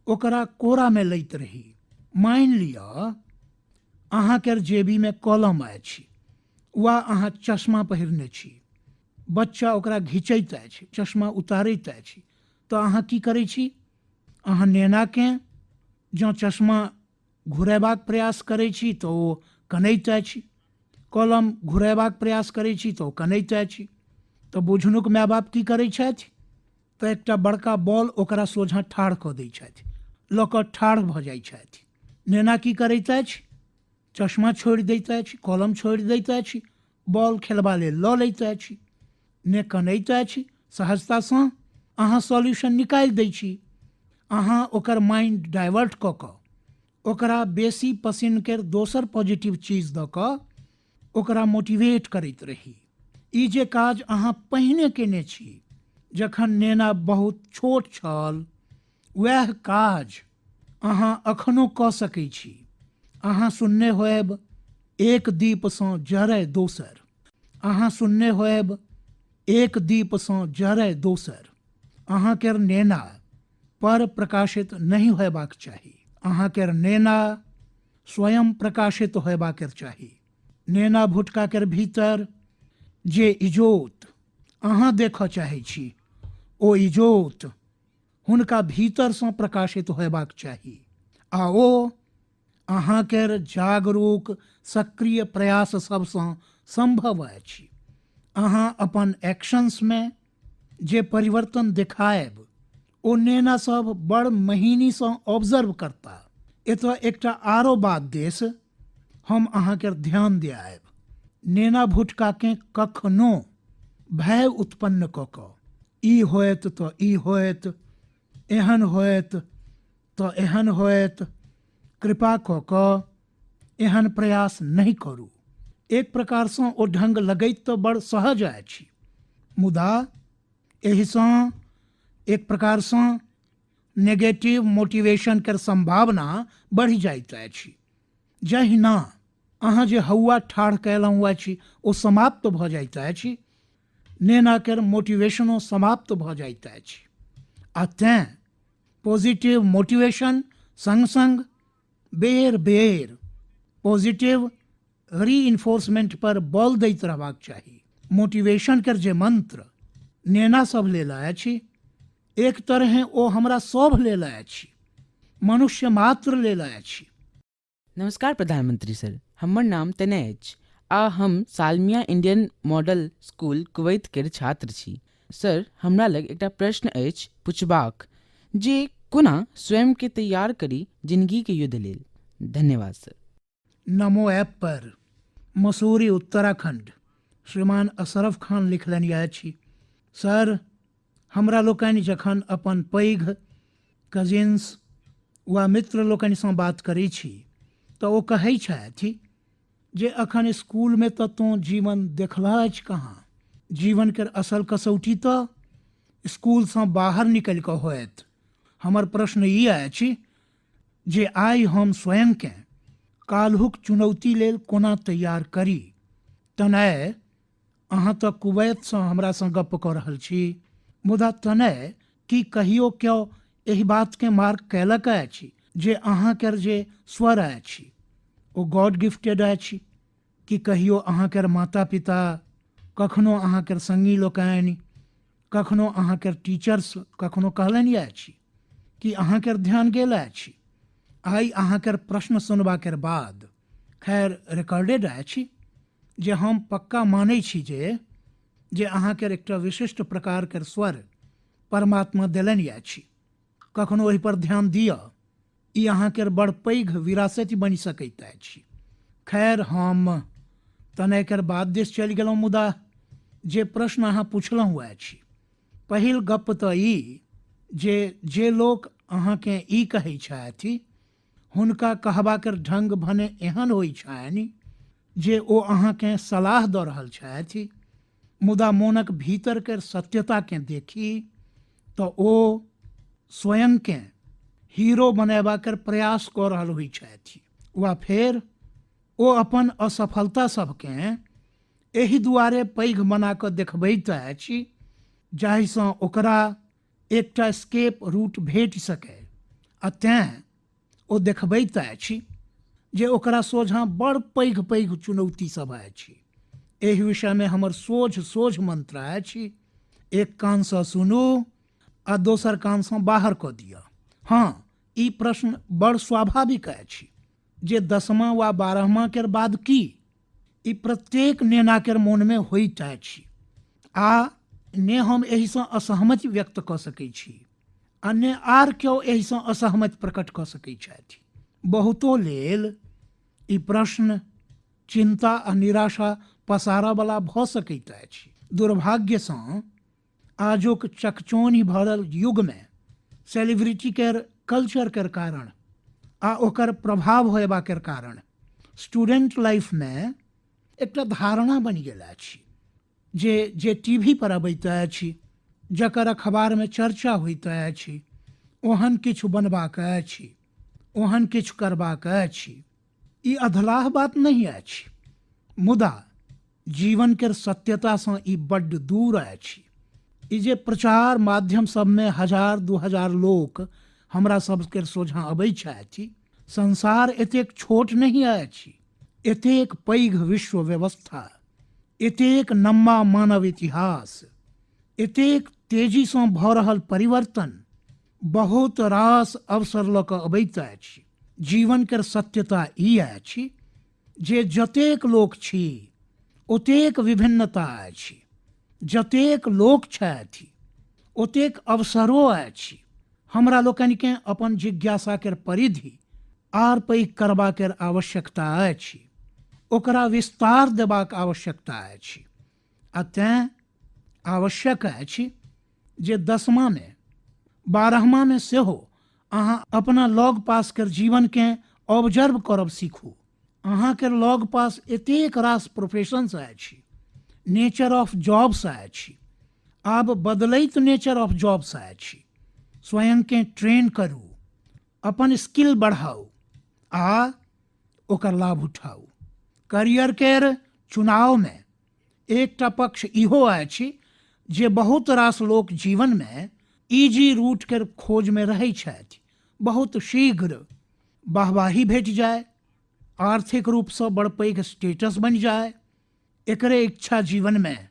ओकरा कोरा में लैत रही। मानि लिअ अहाँ केर जेबी में कलम अछि वा अहाँ चश्मा पहिरने छी, बच्चा ओकरा घिचैत अछि, चश्मा उतारैत अछि, तऽ अहाँ की करै छी? अहाँ नेनाकेँ जँ चश्मा घुरैबाक प्रयास करै छी तऽ ओ कनैत अछि, कलम घुरैबाक प्रयास करै छी तऽ ओ कनैत अछि। तऽ बुझनुक माय बाप की करै छथि? तऽ एकटा बड़का बॉल ओकरा सोझाँ ठाढ़ कऽ दै छथि, लऽ कऽ ठाढ़ भऽ जाइ छथि। नेना की करैत अछि? चश्मा छोड़ि दैत अछि, कलम छोड़ि दैत अछि, बॉल खेलबा लेल लऽ लैत अछि, ने कनैत अछि। सहजतासँ अहाँ सॉल्यूशन निकालि दै छी। अहाँ ओकर माइंड डाइवर्ट कऽ कऽ ओकरा बेसी पसिन केर दोसर पॉजिटिव चीज दऽ कऽ ओकरा मोटिवेट करैत रही। ई जे काज अहाँ पहिने केने छी जखन नेना बहुत छोट छल, वएह काज अहाँ अखनो कऽ सकै छी। अहाँ सुनने होएब एक दीपसँ जरय दोसर। अहाँ सुनने होएब एक दीपसँ जरय दोसर। अहाँ केर नेना पर प्रकाशित नहीं होयबाक चाही। अहाँ केर नेना स्वयं प्रकाशित होयबाक चाही। नेना भुटका केर भीतर जे इजोत अहाँ देखऽ चाहै छी, ओ इजोत हुनका भीतरसँ प्रकाशित होयबाक चाही आ ओ अहाँ केर जागरूक सक्रिय प्रयास सबसँ संभव अछि। अहाँ अपन एक्शंसमे जे परिवर्तन देखायब ओ नेना सब बड़ महीनीसँ ऑब्जर्व करता। एतऽ एकटा आरो बात देश हम अहाँके ध्यान दियाएब। नेना भुटकाकेँ कखनो भय उत्पन्न कऽ कऽ ई होएत तऽ ई होएत, एहन होएत तऽ एहन होएत, कृपा कऽ कऽ एहन प्रयास नहीं करू। एक प्रकारसँ ओ ढंग लगैत तऽ बड़ सहज अछि, मुदा एहिसँ एक प्रकारसँ नेगेटिव मोटिवेशन केर संभावना बढ़ि जाइत अछि। जहिना अहाँ जे हौआ ठाढ़ कयलहुँ अछि ओ समाप्त भऽ जाइत अछि, नेना केर मोटिवेशनो समाप्त भऽ जाइत अछि। आ तेँ पॉजिटिव मोटिवेशन संग संग बेर बेर पॉजिटिव रीइंफोर्समेंट पर बल दैत रहबाक चाही। मोटिवेशन केर जे मंत्र नेना सब लेल अछि, एक तरहे ओ हमरा सब लेल अछि, मनुष्य मात्र लेल अछि। नमस्कार प्रधानमंत्री सर, हमर नाम तनय अछि आ हम Salmiya Indian model school Kuwait केर छात्र छी। सर, हमरा लग एकटा प्रश्न अछि पुछबाक जे कोना स्वयं के तैयार करी जिंदगी के युद्ध लेल। धन्यवाद सर। नमो ऐप पर मसूरी उत्तराखंड श्रीमान अशरफ खान लिखलनि अछि, सर, हमरा लोकनि जखन अपन पैघ कजिन्स वा मित्र लोकनिसँ बात करै छी तऽ ओ कहै छथि जे अखन स्कूलमे तऽ तोँ जीवन देखलह अछि कहाँ। जीवन केर असल कसौटी तऽ स्कूलसँ बाहर निकलि कऽ होयत। हमर प्रश्न ई अछि जे आइ हम स्वयंकेँ काल्हुक चुनौती लेल कोना तैयार करी। तनय, अहाँ तऽ कुवैतसँ हमरासँ गप्प कऽ रहल छी, मुदा तनय की कहियो केओ एहि बातकेँ मार्क कयलक अछि जे अहाँ केर जे स्वर अछि ओ गॉड गिफ्टेड अछि, कि कहियो अहाँ केर माता पिता, कखनो अहाँ केर संगी लोकनि, कखनो अहाँ केर टीचर्स कखनो कहलनि अछि कि अहाँ केर ध्यान गेल अछि। आइ अहाँ केर प्रश्न सुनबा केर बाद खैर रिकॉर्डेड अछि जे हम पक्का मानै छी जे अहाँ केर एकटा विशिष्ट प्रकार केर स्वर परमात्मा देलनि अछि। कखनो ओहि पर ध्यान दिअ, ई अहाँ केर बड़ पैघ विरासत बनि सकैत अछि। खैर हम तनय केर बाद दिस चलि गेलहुँ, मुदा जे प्रश्न अहाँ पुछलहुँ अछि, पहिल गप्प तऽ ई जे लोक अहाँकेँ ई कहै छथि हुनका कहबाक ढंग भने एहन होइ छनि जे ओ अहाँकेँ सलाह दऽ रहल छथि, मुदा मोनक भीतर केर सत्यताकेँ देखी तऽ ओ स्वयंकेँ हीरो बनयबाक प्रयास कऽ रहल होइ छथि, वा फेर ओ अपन असफलता सबकेँ एहि दुआरे पैघ बना कऽ देखबैत अछि जाहिसँ ओकरा एकटा स्केप रूट भेट सकै, आ तेँ ओ देखबैत अछि जे ओकरा सोझाँ बड़ पैघ पैघ चुनौती सब अछि। एहि विषयमे हमर सोझ मंत्र अछि, एक कानसँ सुनू आ दोसर कानसँ बाहर कऽ दिअ। हाँ, ई प्रश्न बड़ स्वाभाविक अछि जे 10वां वा 12वां केर बाद की, ई प्रत्येक नेना केर मोनमे होइत अछि, आ ने हम एहिसँ असहमति व्यक्त कऽ सकै छी आ ने आर केओ एहिसँ असहमति प्रकट कऽ सकै छथि। बहुतो लेल ई प्रश्न चिंता आ निराशा पसारयवला भऽ सकैत अछि। दुर्भाग्यसँ आजुक चकचौन्ही भरल युगमे सेलिब्रिटी केर कल्चर केर कारण आ ओकर प्रभाव होयबा केर कारण स्टूडेंट लाइफमे एकटा धारणा बनि गेल अछि जे टीवी पर अबैत अछि, जकर अखबार में चर्चा होइत अछि, ओहन किछु बनबाक अछि, ओहन किछु करबाक अछि। ई अधलाह बात नहीं अछि, मुदा जीवन के सत्यता से ई बड्ड दूर अछि। ई जे प्रचार माध्यम सब में 1000-2000 लोक हमरा सबके सोझा अबै छथि, संसार एतेक छोट नहीं अछि। एतेक पैघ विश्व व्यवस्था, एतेक लम्बा मानव इतिहास, एतेक तेजी से भऽ रहल परिवर्तन बहुत रास अवसर लऽ कऽ अबैत अछि। जीवन के सत्यता ई अछि जे जतेक लोक छी ओतेक विभिन्नता अछि, जतेक लोक छथि ओतेक अवसरो अछि। हमरा लोकनि के अपन जिज्ञासा के परिधि आर पैघ करबा के आवश्यकता अछि, ओकरा विस्तार देबाक आवश्यकता अछि। आ तें आवश्यक अछि जे 10मा में 12मा में सेहो अहाँ अपना लग पास के जीवन के ऑब्जर्व करब सीखू। अहाँ के लग पास एतेक रास प्रोफेशंस अछि, नेचर ऑफ जॉब्स अछि, आब बदलैत नेचर ऑफ जॉब्स अछि। स्वयं के ट्रेन करू, अपन स्किल बढ़ाऊ आ ओकर लाभ उठाऊ। करियर केर चुनाव में एकटा पक्ष इहो अछि जे बहुत रास लोक जीवन में इजी रूट के खोज में रहै छथि। बहुत शीघ्र वाहवाही भेट जाए, आर्थिक रूप से बड़ पैघ स्टेटस बन जाए, एकरे इच्छा जीवन में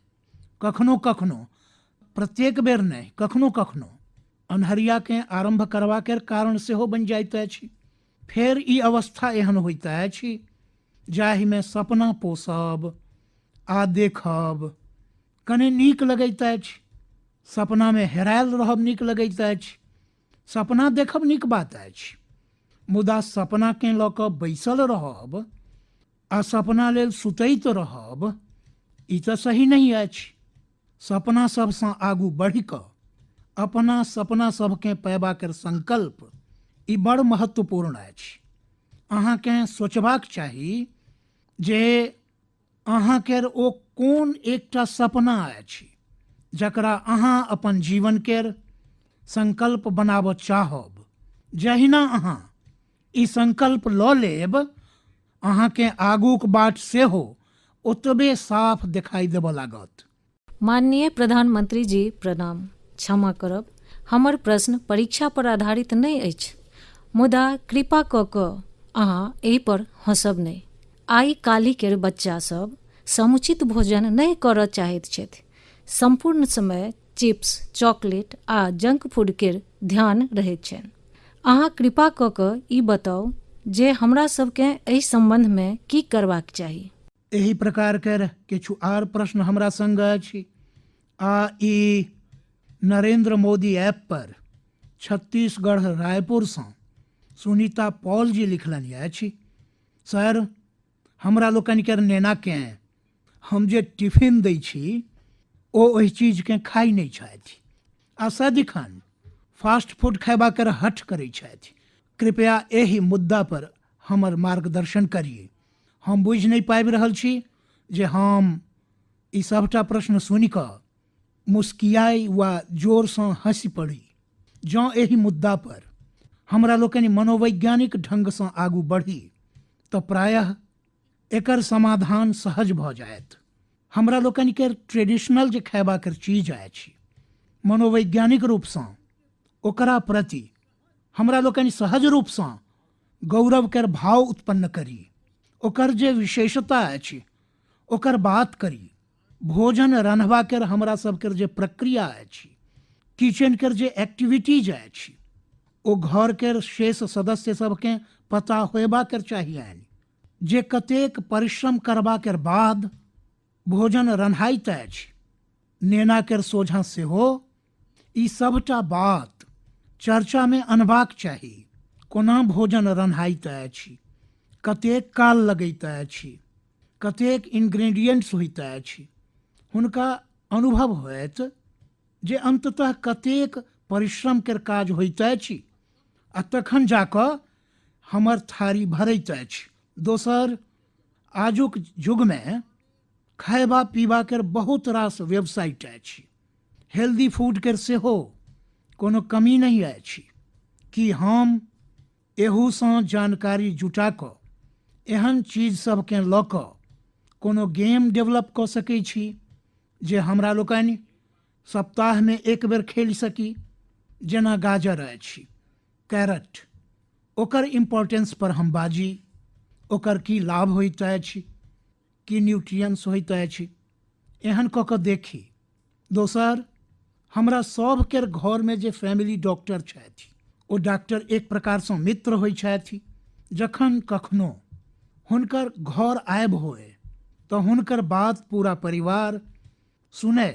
कखनो कखनो, प्रत्येक बेर नहीं, कखनो कखनो अन्हरिया के आरंभ करबा के कारण सेहो बन जाइत अछि। फेर ई अवस्था एहन होइत अछि जाहि में सपना पोसब आ देखब कने नीक लगैत अछि, सपना में हेरायल रहब नीक लगैत अछि। सपना देखब नीक बात अछि, मुदा सपना के लऽ कऽ बैसल रहब आ सपना लेल सुतैत रहब ई तऽ सही नहीं अछि। सपना सबसँ आगू बढ़ि कऽ अपना सपना सबके पैबा के संकल्प ई बड़ महत्वपूर्ण अछि। अहाँके सोचबाक चाही जे अहाँ केर ओ कोन एकटा सपना अछि जकरा अहाँ अपन जीवन केर संकल्प बनाबऽ चाहब। जहिना अहाँ ई संकल्प लऽ लेब, अहाँके आगूक बाट सेहो ओतबे साफ दिखाई देबऽ लागत। माननीय प्रधानमंत्री जी प्रणाम। क्षमा करब, हमर प्रश्न परीक्षा पर आधारित नहीं अछि, मुदा कृपा कऽ कऽ अहाँ एहि पर हंसब नहीं। आइ काल्हि केर बच्चा सब समुचित भोजन नहीं करऽ चाहैत छथि। संपूर्ण समय चिप्स, चॉकलेट आ जंक फूड केर ध्यान रहैत छनि। अहाँ कृपा कऽ कऽ ई बताउ जे हमरा सबके एहि संबंध में की करबाक चाही। एही प्रकार के किछु आर प्रश्न हमरा संग अछि आ ई नरेंद्र मोदी ऐप पर छत्तीसगढ़ रायपुर से सुनीता पॉल जी लिखलनि अछि। सर, हमरा लोकनि के नेना के हम जे टिफिन दै छी ओ ओहि चीज के खाई नहीं छथि आ सदिखन फास्ट फूड खैबा कर हठ करै छथि। कृपया एहि मुद्दा पर हमर मार्गदर्शन करिए। हम बुझि नहीं पाबि रहल छी जे हम ई सबटा प्रश्न सुनि कऽ मुस्कियाई वा जोर से हंसी पड़ी। जँ एहि मुद्दा पर हमरा लोकनि मनोवैज्ञानिक ढंग से आगू बढ़ी तऽ प्रायः एकर समाधान सहज भऽ जायत। हमरा लोकनि के ट्रेडिशनल जे खैबा कर चीज अछि, मनोवैज्ञानिक रूप से ओकरा प्रति हमरा लोकनि सहज रूप से गौरव कर भाव उत्पन्न करी, ओकर जे विशेषता अछि ओकर बात करी। भोजन रन्हबा कर हमरा सबके जे प्रक्रिया अछि, किचन कर जे एक्टिविटीज अछि, ओ घर के शेष सदस्य सबके पता होयबा कर चाहिए जे कतेक परिश्रम करबा के बाद भोजन रन्हाइत अछि। नेना कर सोझा सेहो ई सबटा बात चर्चा में अनबाक चाही। कोना भोजन रन्हाइत अछि, कतेक काल लगैत अछि, कतेक इंग्रेडिएंट्स होइत अछि, हुनका अनुभव होयत जे अंततः कतेक परिश्रम कर काज होइत अछि आ तखन जाकऽ हमर थारी भरैत अछि। दोसर, आजुक युग में खायबा पीबा के बहुत रास वेबसाइट अछि, हेल्दी फूड के सेहो कोनो कमी नहीं अछि। कि हम एहूसँ जानकारी जुटा कऽ एहन चीज सबके लऽ कऽ कोनो गेम डेवलप कऽ सकै छी जे हमरा लोकनि सप्ताहमे एक बेर खेल सकी। जेना गाजर अछि, कैरट, ओकर इम्पोर्टेंस पर हम बाजी, ओकर की लाभ होइत अछि, की न्यूट्रिएंट्स होइत अछि, एहन कऽ कऽ देखी। दोसर, हमरा सबके घरमे जे फैमिली डॉक्टर छथि, ओ डॉक्टर एक प्रकारसँ मित्र होइ छथि। जखन कखनो हुनकर घर आयब होए तऽ हुनकर बात पूरा परिवार सुनै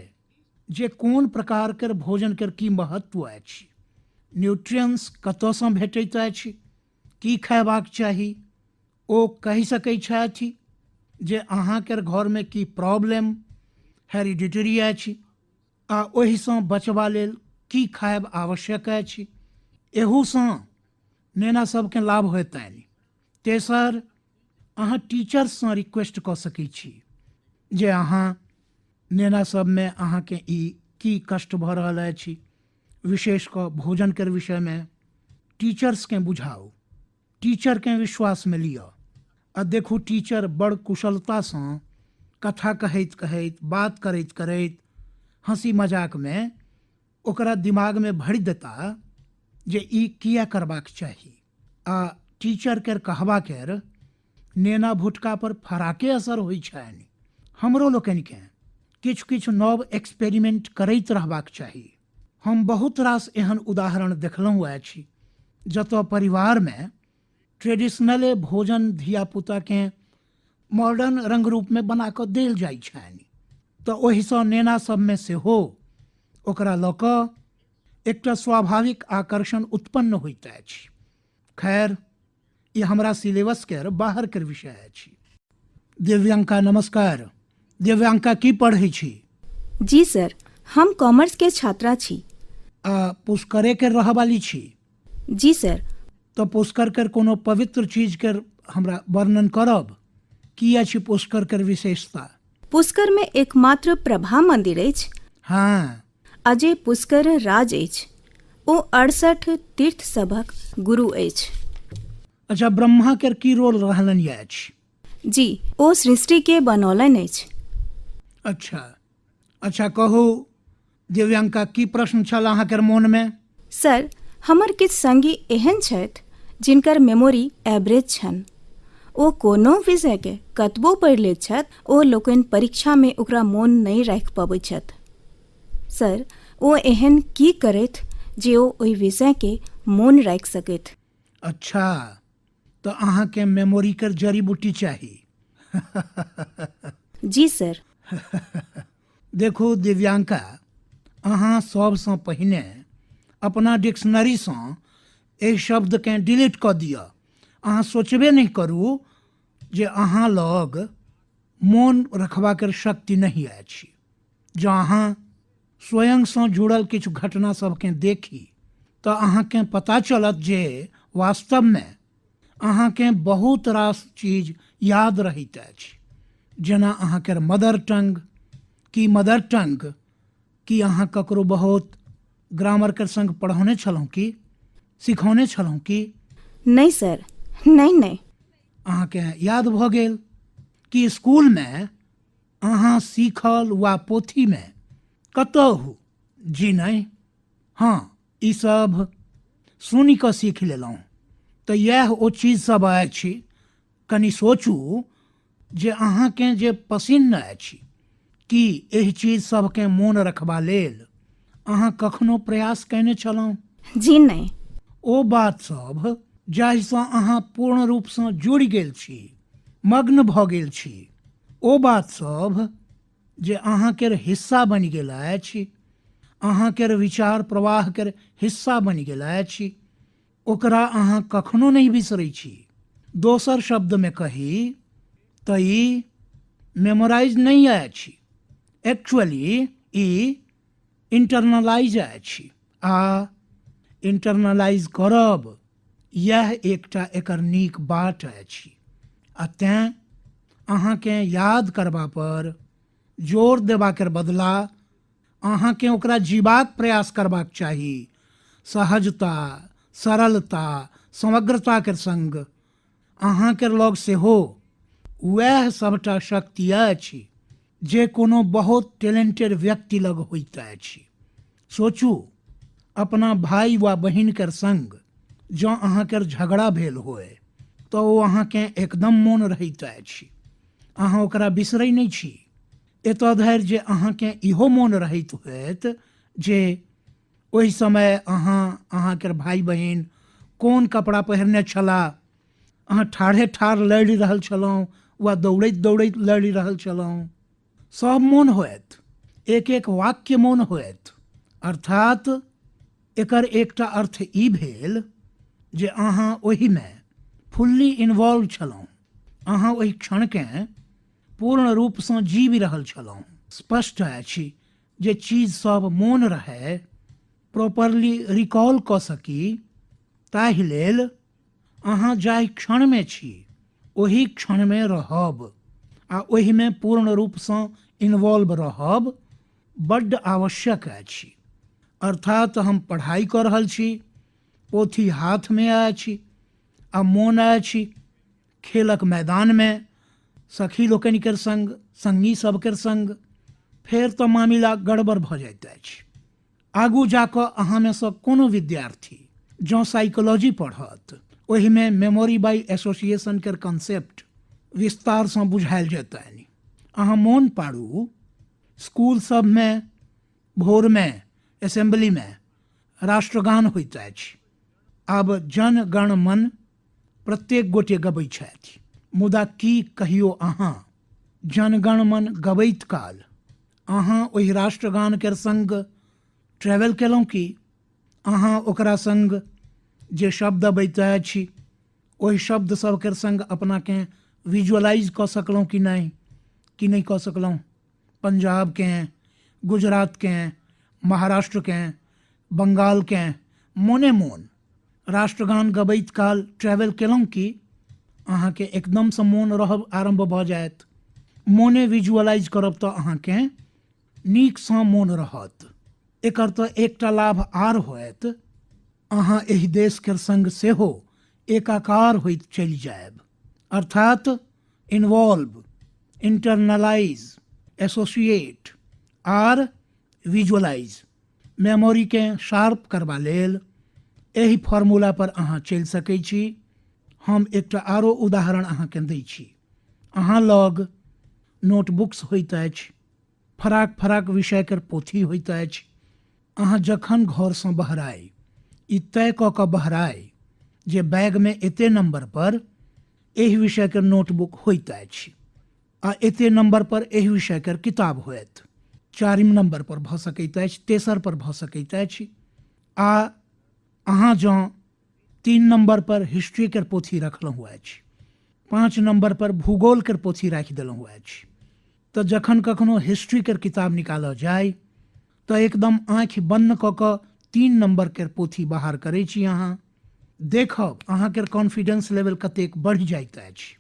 जे कोन प्रकार के भोजन के की महत्व अछि, न्यूट्रिएंट्स कतयसँ भेटैत अछि, की खयबाक चाही। ओ कहि सकै छथि जे अहाँके घरमे की प्रॉब्लम हेरिडिटरी अछि आ ओहिसँ बचबा लेल की खायब आवश्यक अछि। एहूसँ नेना सबके लाभ होतनि। तेसर, अहाँ टीचर्ससँ रिक्वेस्ट कऽ सकै छी जे अहाँ नेना सबमे अहाँके ई की कष्ट भऽ रहल अछि, विशेष कऽ भोजन के विषयमे टीचर्सके बुझाउ, टीचरके विश्वासमे लिअ। आ देखू, टीचर बड़ कुशलतासँ कथा कहैत कहैत, बात करैत करैत, हंसी मजाकमे ओकरा दिमागमे भरि देता जे ई किया करबाक चाही। आ टीचर के कहबा केर नेना भुटका पर फराके असर होइ छनि। हमरो लोकनिके किछु किछु नव एक्सपेरिमेंट करैत रहबाक चाही। हम बहुत रास एहन उदाहरण देखलहुँ अछि जतऽ परिवारमे ट्रेडिशनले भोजन धियापुताके मॉडर्न रंग रूपमे बना कऽ देल जाइ छनि, तऽ ओहिसँ नेना सबमे सेहो ओकरा लऽ कऽ एकटा स्वाभाविक आकर्षण उत्पन्न होइत अछि। खैर, ई हमरा सिलेबस के बाहर के विषय अछि। दिव्यांका नमस्कार। दिव्यांका की पढ़ै छी? जी सर, हम कॉमर्स के छात्रा छी। आ पुष्करे के रह वाली छी? जी सर। तो पुष्कर के कोनो पवित्र चीज के हमरा वर्णन करब? की अछि पुष्कर के विशेषता? पुष्कर में एकमात्र प्रभा मंदिर अछि। हाँ। अजय पुष्कर राज अछि। ओ 68 तीर्थ सभक गुरु अछि। अच्छा, ब्रह्मा के की रोल रहलन अछि? जी, ओ सृष्टि के बनौलन अछि। अच्छा कहू दिव्यांका, की प्रश्न छल अहाँके मोन में? सर, हमर किछु संगी एहन छथि जिनकर मेमोरी एवरेज छनि। ओ कोनो विषय के कतबो पढ़ि लैत छथि, ओ लोकनि परीक्षा में ओकरा मोन नहीं राखि पबैत छथि। सर, ओ एहन की करथि जे ओ ओहि विषय के मोन राखि सकथि? अच्छा, तो अहाँके मेमोरी कर जड़ी बूटी चाही। जी सर। देखू दिव्यांका, अहाँ सबसँ पहिने अपना डिक्शनरीसँ एहि शब्दकेँ डिलीट कऽ दिअ। अहाँ सोचबे नहीं करू जे अहाँ लग मोन रखबाक शक्ति नहीं अछि। जँ अहाँ स्वयंसँ जुड़ल किछु घटना सबकेँ देखी तऽ अहाँकेँ पता चलत जे वास्तवमे अहाँकेँ बहुत रास चीज याद रहैत अछि। जेना अहाँके मदर टंग की अहाँ ककरो बहुत ग्रामर के संग पढ़ौने छलहुँ की सिखौने छलहुँ की? नहीं सर, नहीं। अहाँके याद भऽ गेल कि स्कूलमे अहाँ सीखल वा पोथीमे कतहु? जी नहीं। हाँ, ई सब सुनि कऽ सीख लेलहुँ। तऽ यह ओ चीज सब अछि। कनि सोचू जे अहाँके जे पसिन्न अछि, कि एहि चीज सबके मोन रखबा लेल अहाँ कखनो प्रयास कयने छलहुँ? जी नहीं। ओ बात सब जाहिसँ अहाँ पूर्ण रूपसँ जुड़ि गेल छी, मग्न भऽ गेल छी, ओ बात सब जे अहाँके हिस्सा बनि गेल अछि, अहाँके विचार प्रवाह के हिस्सा बनि गेल अछि, ओकरा अहाँ कखनो नहीं बिसरै छी। दोसर शब्दमे कही तऽ ई मेमोराइज नहीं अछि, एक्चुअली ई इंटरनलाइज अछि। आ इंटरनलाइज करब यह एकटा एकर नीक बात अछि। आ तेँ अहाँके याद करबा पर जोर देबाक बदला अहाँके ओकरा जीबाक प्रयास करबाक चाही, सहजता, सरलता, समग्रता के संग। अहाँके लग सेहो वएह सबटा शक्ति अछि जे कोनो बहुत टैलेंटेड व्यक्ति लग होइत अछि। सोचू, अपना भाई वा बहिन के संग जँ अहाँके झगड़ा भेल होए तऽ ओ अहाँके एकदम मोन रहैत अछि, अहाँ ओकरा बिसरै नहि छी। एतऽ धरि जे अहाँके इहो मोन रहैत होएत जे ओहि समय अहाँके भाई बहिन कोन कपड़ा पहिरने छलाह, अहाँ ठाढ़े ठाढ़ लड़ि रहल छलहुँ वा दौड़ैत दौड़ैत लड़ि रहल छलहुँ, सब मोन होएत, एक एक वाक्य मोन होएत। अर्थात एकर एकटा अर्थ ई भेल जे अहाँ ओहिमे फुल्ली इन्वॉल्व छलहुँ, अहाँ ओहि क्षणकेँ पूर्ण रूपसँ जीवि रहल छलहुँ। स्पष्ट अछि जे चीज सब मोन रहै, प्रॉपरली रिकॉल कऽ सकी, ताहि लेल अहाँ जाहि क्षणमे छी ओहि क्षणमे रहब आ ओहिमे पूर्ण रूपसँ इन्वॉल्व रहब बड्ड आवश्यक अछि। अर्थात हम पढ़ाई कऽ रहल छी, पोथी हाथमे अछि आ मोन अछि खेलक मैदानमे, सखी लोकनिके संग, संगी सबके संग, फेर तऽ मामिला गड़बड़ भऽ जाइत अछि। आगू जाकऽ अहाँमे सँ कोनो विद्यार्थी जँ साइकोलॉजी पढ़त, ओहिमे मेमोरी बाय एसोसिएशन के कॉन्सेप्ट विस्तारसँ बुझायल जेतनि। अहाँ मोन पाड़ू, स्कूल सबमे भोरमे असेंबलीमे राष्ट्रगान होइत अछि। आब जन गण मन प्रत्येक गोटे गबैत छथि, मुदा की कहियो अहाँ जनगण मन गबैत काल अहाँ ओहि राष्ट्रगान के संग ट्रैवल केलहुँ की? अहाँ ओकरा संग जे शब्द अबैत अछि ओहि शब्द सबके संग अपनाके विजुअलाइज कऽ सकलहुँ कि नहि कऽ सकलहुँ? पंजाबके, गुजरातके, महाराष्ट्रके, बंगालके मोने मोन राष्ट्रगान गबैत काल ट्रैवल केलहुँ कि? अहाँके एकदमसँ मोन रहब आरम्भ भऽ जायत। मोने विजुअलाइज करब तऽ अहाँके नीकसँ मोन रहत। एकर तऽ एकटा लाभ आर होयत, अहाँ एहि देशके संग सेहो एकाकार होइत चलि जायब। अर्थात इन्वॉल्व, इंटरनलाइज, एसोसिएट आर विजुअलाइज। मेमोरीके शार्प करबा लेल एहि फॉर्मूला पर अहाँ चलि सकै छी। हम एकटा आरो उदाहरण अहाँके दै छी। अहाँ लग नोटबुक्स होइत अछि, फराक फराक विषयके पोथी होइत अछि। अहाँ जखन घरसँ बहराइ, ई तय कऽ कऽ बहराइ जे बैगमे एते नंबर पर एहि विषयके नोटबुक होइत अछि आ एते नंबर पर एहि विषयके किताब होयत। 4म नंबर पर भऽ सकैत अछि, 3 पर भऽ सकैत अछि, आ अहाँ जँ 3 नंबर पर हिस्ट्री के पोथी रखलहुँ अछि, 5 नंबर पर भूगोल के पोथी राखि देलहुँ अछि, तऽ जखन कखनो हिस्ट्री के किताब निकालऽ जाय तऽ एकदम आँखि बंद कऽ कऽ 3 नंबर के पोथी बाहर करै छी। अहाँ देखब अहाँके कॉन्फिडेंस लेवल कतेक बढ़ि जाइत अछि।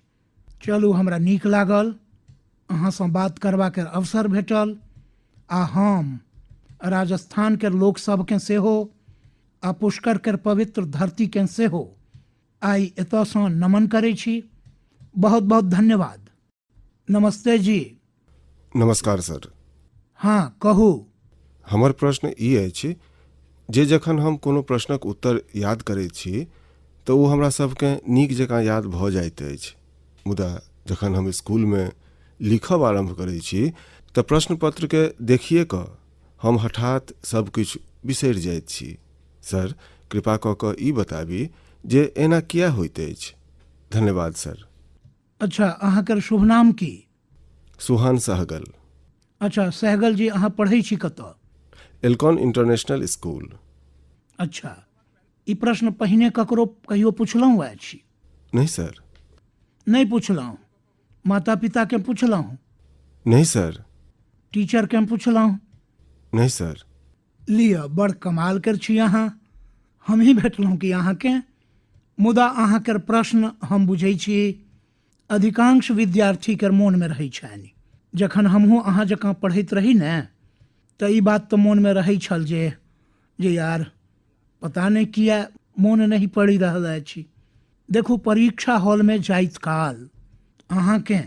चलू, हमरा नीक लागल, अहाँसँ बात करबाके अवसर भेटल आ हम राजस्थान के लोक सबके सेहो आ पुष्कर के पवित्र धरती के सेहो आइ एतऽसँ नमन करै छी। बहुत बहुत धन्यवाद। नमस्ते जी। नमस्कार सर। हाँ, कहू। हमर प्रश्न ई अछि जे जखन हम कोनो प्रश्नक उत्तर याद करैत छी तऽ ओ हमरा सबके नीक जकाँ याद भऽ जाइत अछि, मुदा जखन हम स्कूलमे लिखब आरम्भ करैत छी तऽ प्रश्न पत्रके देखिए कऽ हम हठात सब किछु बिसरि जाइत छी। सर, कृपा कऽ कऽ ई बताबी जे एना किया होइत अछि? धन्यवाद सर। अच्छा, अहाँकर शुभ नाम की? सुहान सहगल। अच्छा सहगल जी, अहाँ पढ़ै छी कतऽ? Elcon international school. अच्छा, ई प्रश्न पहिने ककरो कहियो पुछलहुँ अछि? नहीं सर। नहीं पुछलहुँ? माता पिता के पुछलहुँ? नहीं सर। टीचर के पुछलहुँ? नहीं सर। लिअ, बड़ कमाल कर छी अहाँ, हम ही भेटलहुँ कि अहाँके? मुदा अहाँकर प्रश्न हम बुझै छी अधिकांश विद्यार्थी के मोन में रहै छनि। जखन हमहूँ अहाँ जकाँ पढ़ैत रही ने तऽ ई बात तऽ मोनमे रहै छल जे यार पता नहीं किया मोन नहीं पड़ि रहल अछि। देखू, परीक्षा हॉल में जाइत काल अहाँके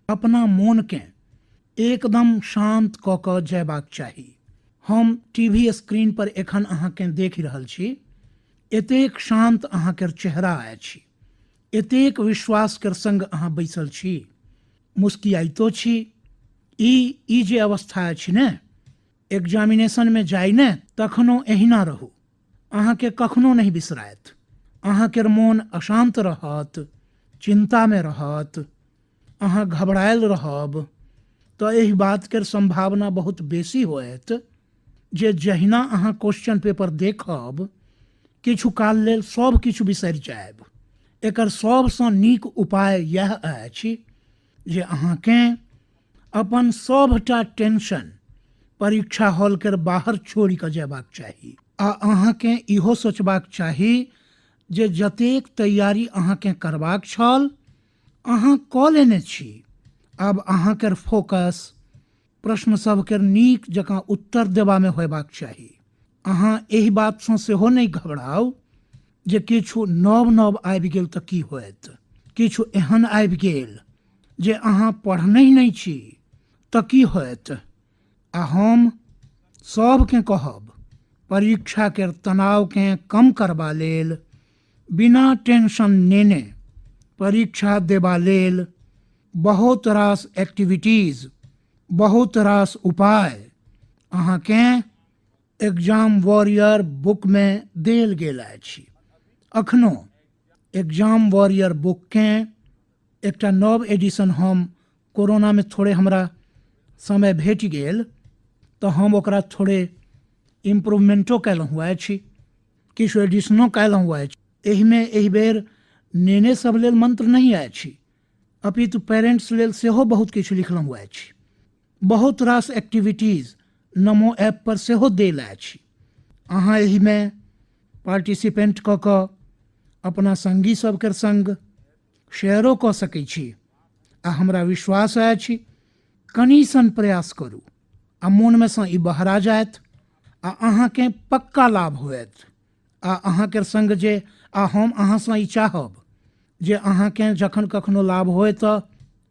अपना मोनके एकदम शांत कऽ कऽ जयबाक चाही। हम टीवी स्क्रीन पर एखन अहाँके देख रहल छी, एतेक शांत अहाँके चेहरा अछि, एतेक विश्वास के संग अहाँ बैसल छी, मुस्कियाइतो छी। ई जे अवस्था अछि ने, एग्जामिनेशन में जाय ने तखनो एहिना रहू, अहाँके कखनो नहीं बिसरायत। अहाँके मोन अशांत रहत, चिंता में रहत, अहाँ घबरायल रहब तो एहि बात के संभावना बहुत बेसी होयत जे जहिना अहाँ क्वेश्चन पेपर देखब किछु काल लेल सब किछु बिसरि जायब। एकर सबसँ नीक उपाय यह अछि जे अहाँके अपन सबटा टेंशन परीक्षा हॉल के बाहर छोड़ि कऽ जयबाक चाही आ अहाँके इहो सोचबाक चाही जे जतेक तैयारी अहाँके करबाक छल अहाँ कऽ लेने छी। अब अहाँके फोकस प्रश्न सबके नीक जकाँ उत्तर देबामे होयबाक चाही। अहाँ एहि बातसँ सेहो नहीं घबराउ जे किछु नव नव आबि गेल तऽ की होयत, किछु एहन आबि गेल जे अहाँ पढ़ने नहीं छी तऽ की होयत। आ हम सबके कहब, परीक्षा के तनाव के कम करबा लेल, बिना टेंशन नेने परीक्षा देबा लेल बहुत रास एक्टिविटीज, बहुत रास उपाय अहाँके एग्जाम वॉरियर बुक में देल गेल अछि। अखनो एग्जाम वॉरियर बुक के एकटा नव एडिशन हम कोरोना में थोड़े हमरा समय भेट गेल तो हम ओकरा थोड़े इम्प्रूवमेंटो कयलहुँ अछि, किछु एडिशनो कयलहुँ अछि। एहिमे एहि बेर नेने सब लेल मंत्र नहीं अछि, अपितु पेरेंट्स लेल सेहो बहुत किछु लिखलहुँ अछि। बहुत रास एक्टिविटीज नमो ऐप पर सेहो देल अछि। अहाँ एहिमे पार्टिसिपेंट कऽ कऽ अपना संगी सबके संग शेयरो कऽ सकै छी। आ हमरा विश्वास अछि कनि सन प्रयास करू आ मोनमे सँ ई बहरा जायत आ अहाँके पक्का लाभ होयत। आ अहाँके संग जे हम अहाँसँ ई चाहब जे अहाँके जखन कखनो लाभ होय तऽ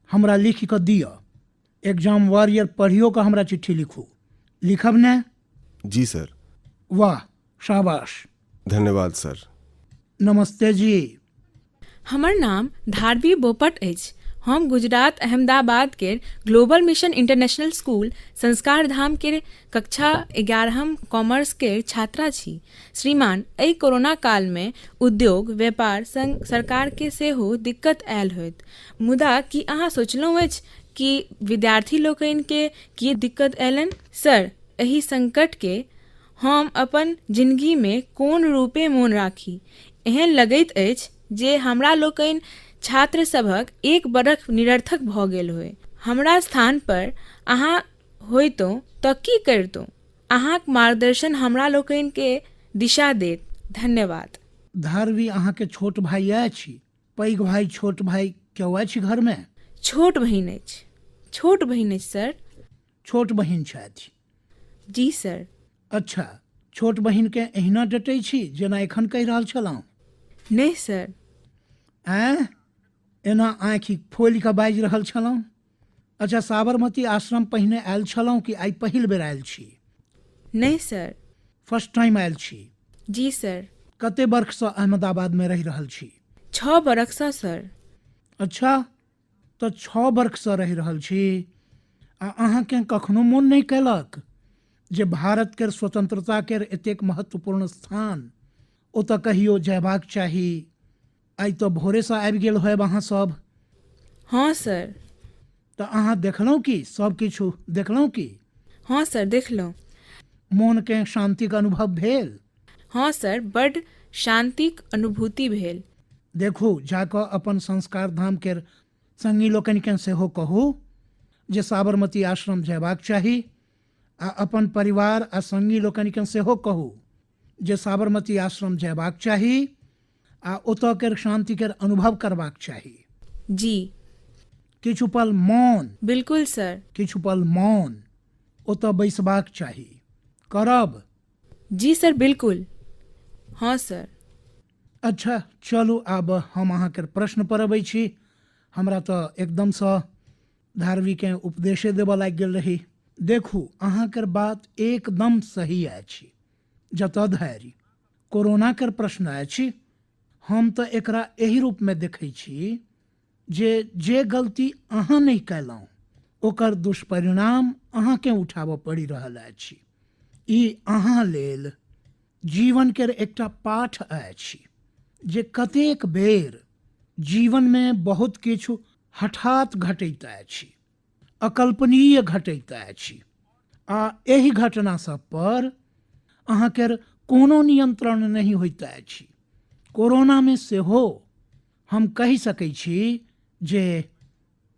हमरा लिख कऽ दिअ। एग्जाम वॉरियर पढ़ियो कऽ हमरा चिट्ठी लिखू, लिखब ने? जी सर। वाह, शाबाश, धन्यवाद सर। नमस्ते जी। हमर नाम धारवी बोपट अछि। हम गुजरात अहमदाबाद के ग्लोबल मिशन इंटरनेशनल स्कूल संस्कार धाम के कक्षा 11 कॉमर्स के छात्रा छी। श्रीमान, एहि कोरोना काल में उद्योग व्यापार संग सरकार के सेहो दिक्कत आयल होइत, मुदा की अहाँ सोचलहुँ अछि कि विद्यार्थी लोकनि के की दिक्कत अयलनि? सर, एहि संकट के हम अपन जिंदगी में कोन रूपे मोन राखी? एहन लगैत अछि जे हमरा लोकनि छात्र सभक एक बरख निरर्थक भऽ गेल होय। हमरा स्थान पर अहाँ होइतहुँ तऽ की करितहुँ? अहाँक मार्गदर्शन हमरा लोकनि के दिशा देत। धन्यवाद। धारवी, अहाँके छोट भाई अछि? पैघ भाई छोट भाई केओ अछि घर में? छोट बहिन अछि। छोट बहिन अछि सर। छोट बहिन छथि? जी सर। अच्छा, छोट बहिन के एहिना डटै छी जेना एखन कहि रहल छलहुँ? नहीं सर। आँय, एना आँखि खोलि कऽ बाजि रहल छलहुँ? अच्छा, साबरमती आश्रम पहिने आयल छलहुँ कि आइ पहिल बेर आयल छी? नहीं सर। फर्स्ट टाइम आयल छी? जी सर। कते वर्षसँ अहमदाबाद में रहि रहल छी? 6 बरखसँ सर। अच्छा, तऽ 6 वर्षसँ रहि रहल छी आ अहाँके कखनो मोन नहीं कयलक जे भारत के स्वतंत्रता के एतेक महत्वपूर्ण स्थान ओतऽ कहियो जयबाक चाही? आइ तो भोरेसँ आबि गेल होयब अहाँ सब? हाँ सर। तऽ अहाँ देखलहुँ कि सब किछु देखलहुँ कि? हाँ सर, देखलहुँ। मोन के शांतिक अनुभव भेल? हाँ सर, बड्ड शांतिक अनुभूति भेल। देखू, जाकऽ अपन संस्कार धाम के संगी लोकनि के सेहो कहू जे साबरमती आश्रम जयबाक चाही आ अपन परिवार आ संगी लोकनि के सेहो कहू जे साबरमती आश्रम जयबाक चाही आ ओतऽ के शांति के अनुभव करबाक चाही। जी। किछु पल मौन, बिल्कुल सर। किछु पल मौन ओतऽ बैसबाक चाही। करब? जी सर, बिल्कुल। हाँ सर। अच्छा चलू आब हम अहाँके प्रश्न पर अबै छी। हमरा तऽ एकदमसँ धार्मिक उपदेशे देबऽ लागि गेल रही। देखू अहाँके बात एकदम सही अछि। जतऽ धरि कोरोनाके प्रश्न अछि, हम तऽ एकरा एहि रूपमे देखै छी जे गलती अहाँ नहि कयलहुँ ओकर दुष्परिणाम अहाँके उठाबऽ पड़ि रहल अछि। ई अहाँ लेल जीवन केर एकटा पाठ अछि जे कतेक बेर जीवनमे बहुत किछु हठात घटैत अछि, अकल्पनीय घटैत अछि, आ एहि घटना सब पर अहाँके कोनो नियंत्रण नहीं होइत अछि। कोरोना में सेहो हम कहि सकै छी जे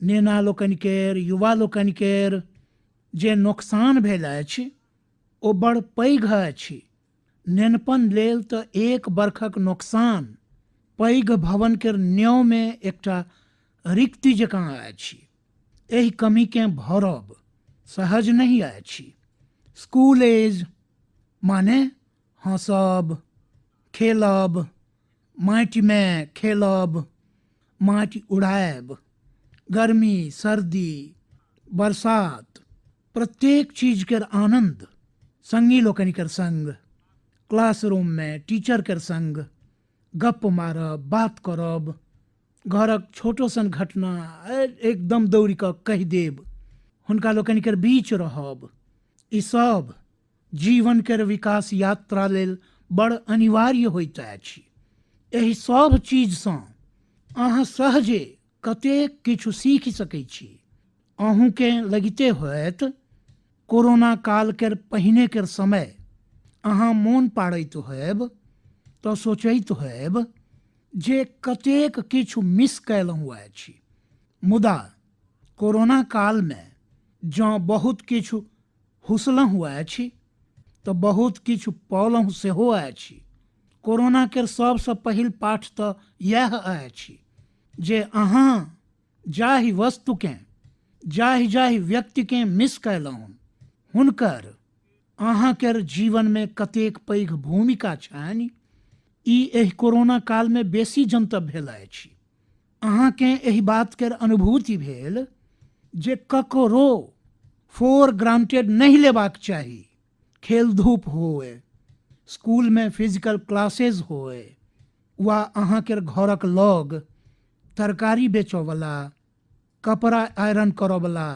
नेना लोकनि केर, युवा लोकनि केर जे नोकसान भेल अछि ओ बड़ पैघ अछि। नेनपन लेल तऽ एक बरखक नोकसान पैघ भवन केर न्यौ में एकटा रिक्ति जकाँ अछि। एहि कमीकेँ भरब सहज नहीं अछि। स्कूल एज माने हँसब, खेलब, माटि में खेलब, माटि उड़ायब, गर्मी, सर्दी, बरसात, प्रत्येक चीज केर आनंद संगी लोकनि केर संग, क्लासरूम में टीचर केर संग गप मारब, बात करब, घरक छोटो सन घटना एकदम दौड़ कऽ कहि देब, हुनका लोकनि केर बीच रहब, ई सब जीवन केर विकास यात्रा लेल बड़ अनिवार्य होइत अछि। एहि सब चीजसँ अहाँ सहजे कतेक किछु सीख सकैत छी। अहूँके लगिते होयत कोरोना काल केर पहिने केर समय अहाँ मोन पाड़ैत होयब तऽ सोचैत होयब जे कतेक किछु मिस कयलहुँ अछि। मुदा कोरोना काल में जँ बहुत किछु हुसलहुँ अछि तऽ बहुत किछु पौलहुँ सेहो अछि। कोरोना केर सबसँ पहिल पाठ तऽ यह अछि जे अहाँ जाहि वस्तुकेँ, जाहि जाहि व्यक्तिकेँ मिस कयलहुँ हुनकर अहाँ केर जीवन में कतेक पैघ भूमिका छनि, ई एहि कोरोना काल में बेसी जनतब भेल अछि। अहाँकेँ एहि बात केर अनुभूति भेल जे ककरो फॉर ग्रांटेड नहीं लेबाक चाही। खेल धूप होए, स्कूल में फिजिकल क्लासेज होए, वा अहाँ केर घरक लग तरकारी बेचऽवला, कपड़ा आयरन करऽवला,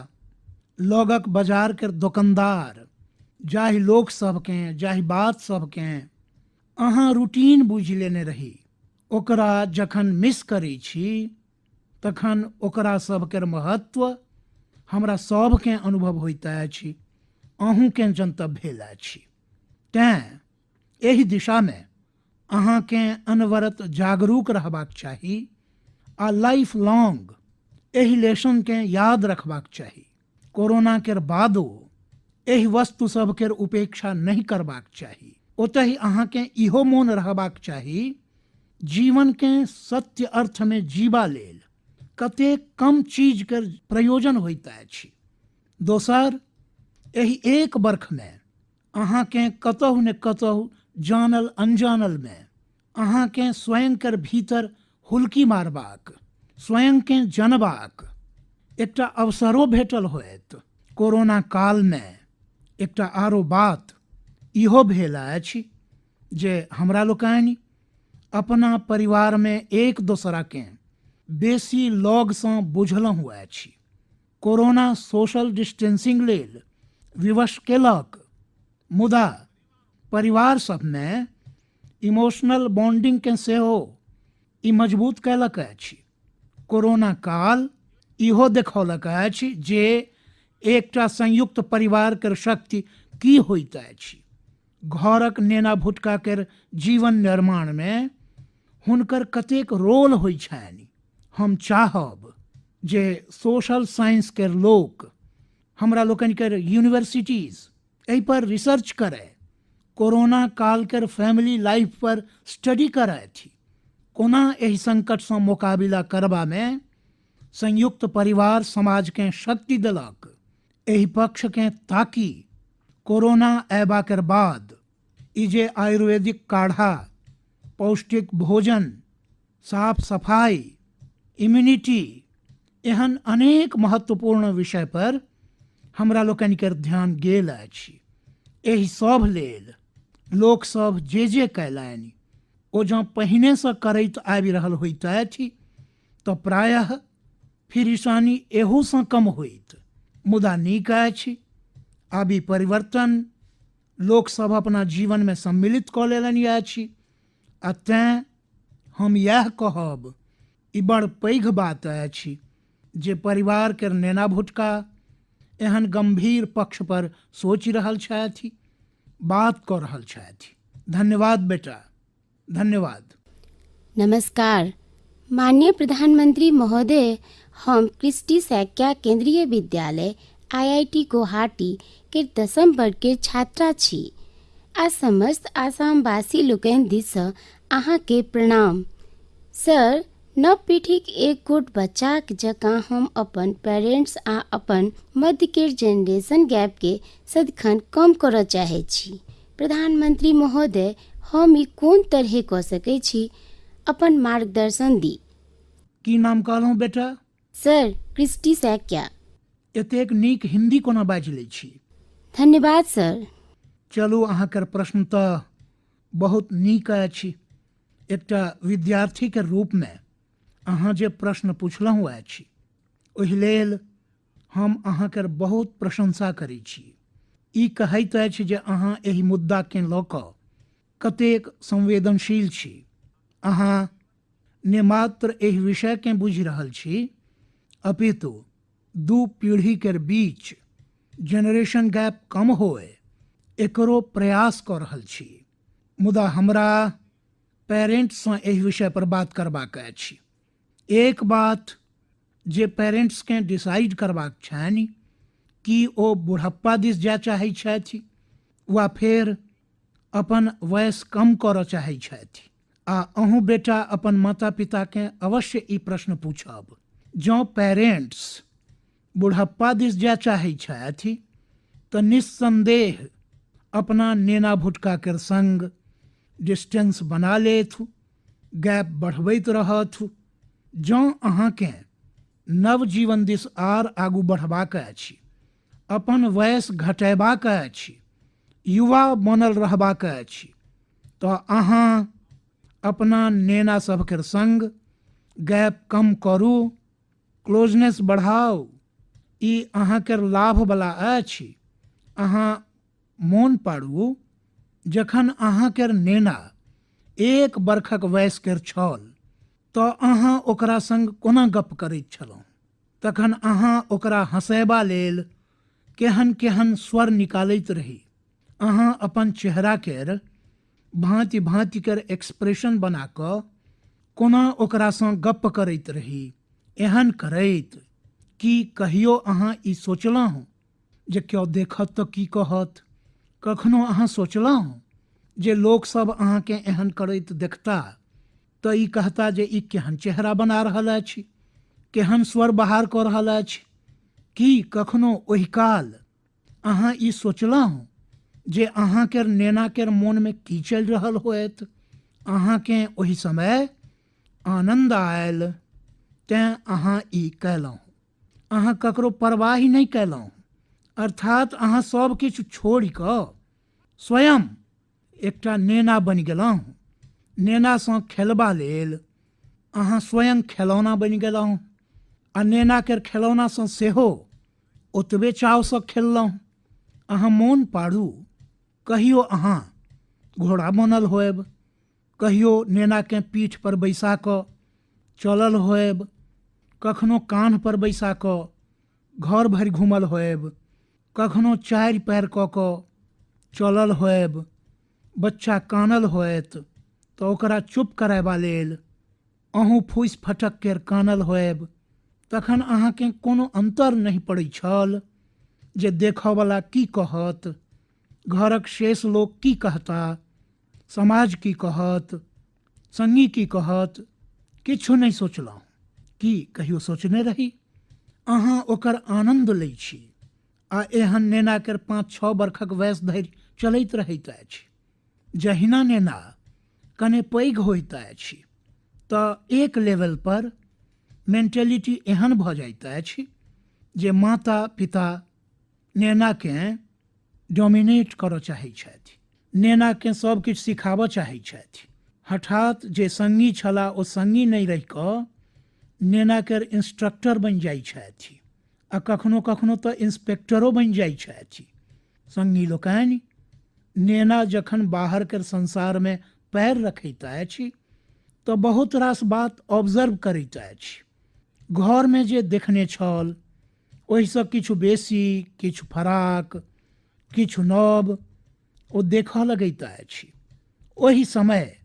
लगक बाजार केर दुकानदार, जाहि लोक सबकेँ, जाहि बात सबकेँ अहाँ रूटीन बुझि लेने रही, ओकरा जखन मिस करै छी तखन ओकरा सब केर महत्व हमरा सबकेँ अनुभव होइत अछि, अहूँकेँ जनतब भेल अछि। तेँ एहि दिशा में अहाँकेँ अनवरत जागरूक रहबाक चाही आ लाइफ लॉन्ग एहि लेसनकेँ याद रखबाक चाही। कोरोना केर बादो एहि वस्तु सब केर उपेक्षा नहीं करबाक चाही। ओतहि अहाँकेँ इहो मोन रहबाक चाही जीवनकेँ सत्य अर्थ में जीबा लेल कतेक कम चीज केर प्रयोजन होइत अछि। दोसर, एहि एक बरख में अहाँकेँ कतहु ने कतहु जानल अनजानल में अहाँकेँ स्वयं केर भीतर हुल्की मारबाक, स्वयंकेँ जनबाक एकटा अवसरो भेटल होयत। कोरोना काल में एकटा आरो बात इहो भेल अछि जे हमरा लोकनि अपना परिवार में एक दोसराकेँ बेसी लगसँ बुझलहुँ अछि। कोरोना सोशल डिस्टेंसिंग लेल विवश केलक, मुदा परिवार सब में इमोशनल बॉन्डिंग के सेहो ई मजबूत कयलक अछि। कोरोना काल इहो देखौलक अछि जे एकटा संयुक्त परिवार केर शक्ति की होइत अछि। घरक नेना भुटका केर जीवन निर्माण में हुनकर कतेक रोल होइ छनि। हम चाहब जे सोशल साइंस केर लोक, हमरा लोकनि केर यूनिवर्सिटीज एहि पर रिसर्च करे, कोरोना काल केर फैमिली लाइफ पर स्टडी करथि, कोना एहि संकट से मुकाबिला करबा में संयुक्त परिवार समाज के शक्ति देलक। एहि पक्ष के ताकि कोरोना अयबा के बाद ई जे आयुर्वेदिक काढ़ा, पौष्टिक भोजन, साफ सफाई, इम्यूनिटी एहन अनेक महत्वपूर्ण विषय पर हमरा लोकनि के ध्यान गेल अछि। एहि सब लेल लोक सब जे कयलनि ओ जँ पहिने सँ करैत आबि रहल होइत अछि तऽ प्रायः फिरिसानी एहू सँ कम होइत। मुदा नीक अछि आब ई परिवर्तन लोक सब अपना जीवन में सम्मिलित कऽ लेलनि अछि। आ तेँ हम इएह कहब, ई बड़ पैघ बात अछि जे परिवार के नेना भुटका एहन गंभीर पक्ष पर सोचि रहल छथि, बात कऽ रहल छथि। धन्यवाद बेटा, धन्यवाद। नमस्कार माननीय प्रधानमंत्री महोदय, हम क्रिस्टी सैकिया केंद्रीय विद्यालय IIT गुवाहाटी के 10म वर्ग के छात्रा छी। आ समस्त आसामवासी लोकनि दिससँ अहाँके प्रणाम। सर, नव पीढ़ीक एक गोट बच्चाक जकाँ हम अपन पेरेंट्स आ अपन मध्य के जेनरेशन गैप के सदिखन कम करऽ चाहै छी। प्रधानमंत्री महोदय, हम ई कोन तरहे कऽ सकै छी, अपन मार्गदर्शन दी। की नाम कहलहुँ बेटा? सर, क्रिस्टी सैकिया। एतेक नीक हिंदी कोना बाजि लै छी? धन्यवाद सर। चलू, अहाँकर प्रश्न तऽ बहुत नीक अछि। एकटा विद्यार्थी के रूप में अहाँ जे प्रश्न पुछलहुँ अछि ओहि लेल हम अहाँकर बहुत प्रशंसा करैत छी। ई कहैत अछि जे अहाँ एहि मुद्दा के लऽ कऽ कतेक संवेदनशील छी। अहाँ ने मात्र एहि विषय के बुझि रहल छी, अपितु दू पीढ़ी के बीच जेनरेशन गैप कम होए एकरो प्रयास कऽ रहल छी। मुदा हमरा पेरेंट्स सँ एहि विषय पर बात करबाक अछि। एक बात जे पेरेंट्स के डिसाइड करबाक छनि कि ओ बुढ़प्पा दिस जाय चाहै छथि वा फेर अपन वयस कम करऽ चाहै छथि। आ अहूँ बेटा अपन माता पिता के अवश्य ई प्रश्न पूछब। जँ पेरेंट्स बुढ़प्पा दिस जाय चाहै छथि तऽ निस्संदेह अपना नेना भुटका के संग डिस्टेंस बना लेथु, गैप बढ़बैत रहथु। जँ अहाँके नव जीवन दिस आर आगू बढ़बाक अछि, अपन वयस घटेबाक अछि, युवा बनल रहबाक अछि, तऽ अहाँ अपना नेना सबके संग गैप कम करू, क्लोजनेस बढ़ाउ। ई अहाँके लाभवला अछि। अहाँ मोन पाड़ू, जखन अहाँके नेना 1 बरखक वयस के छल तऽ अहाँ ओकरा संग कोना गप करैत छलहुँ। तखन अहाँ ओकरा हँसैबा लेल केहन केहन स्वर निकालैत रही। अहाँ अपन चेहरा केर भांति भांति केर एक्सप्रेशन बना कऽ कोना ओकरा सँ गप करैत रही। एहन करैत कि कहियो अहाँ ई सोचलहुँ जे केओ देखत तऽ की कहत? कखनो अहाँ सोचलहुँ जे लोक सब अहाँके एहन करैत देखता तऽ ई कहता जे ई केहन चेहरा बना रहल अछि, केहन स्वर बाहर कऽ रहल अछि? की कखनो ओहि काल अहाँ ई सोचलहुँ जे अहाँके नेना के मोन में की चलि रहल होएत? अहाँके ओहि समय आनंद आयल तेँ अहाँ ई कयलहुँ। अहाँ ककरो परवाह नहीं कयलहुँ, अर्थात अहाँ सब किछु छोड़ि कऽ स्वयं एकटा नेना बनि गेलहुँ। नेना सँ खेलबा लेल अहाँ स्वयं खेलौना बनि गेलहुँ आ नेना के खेलौना सँ सेहो ओतबे चाव सँ खेललहुँ। अहाँ मोन पाड़ू, कहियो अहाँ घोड़ा बनल होएब, कहियो नेना के पीठ पर बैसा कऽ चलल होएब, कखनो कान्ह पर बैसा कऽ घर भरि घूमल होएब, कखनो 4 पैर कऽ कऽ चलल होएब। बच्चा कानल होएत तऽ ओकरा चुप करयबा लेल अहूँ फूसि फटक के कानल होएब। तखन अहाँके कोनो अंतर नहीं पड़ै छल जे देखयवला की कहत, घरक शेष लोक की कहता, समाज की कहत, संगी की कहत, किछु नहीं सोचलहुँ। की कहियो सोचने रही अहाँ ओकर आनंद लै छी आ एहन नेना कर 5-6 बरखक वयस धरि चलैत रहैत अछि। जहिना नेना कने पैघ होइत अछि तऽ एक लेवल पर मेंटेलिटी एहन भऽ जाइत अछि जे माता पिता नेनाकेँ डोमिनेट करऽ चाहैत छथि, नेनाकेँ सब किछु सिखाबऽ चाहैत छथि। हठात जे संगी छला ओ संगी नहि रहि कऽ नेनाकर इंस्ट्रक्टर बनि जाइत छथि आ कखनो कखनो तऽ इंस्पेक्टरो बनि जाइत छथि। संगी लोकनि नेना जखन बाहरकर संसारमे पैर रखैत अछि तऽ बहुत रास बात ऑब्जर्व करैत अछि। घरमे जे देखने छल ओहिसँ किछु बेसी, किछु फराक, किछु नव ओ देखऽ लगैत अछि। ओहि समय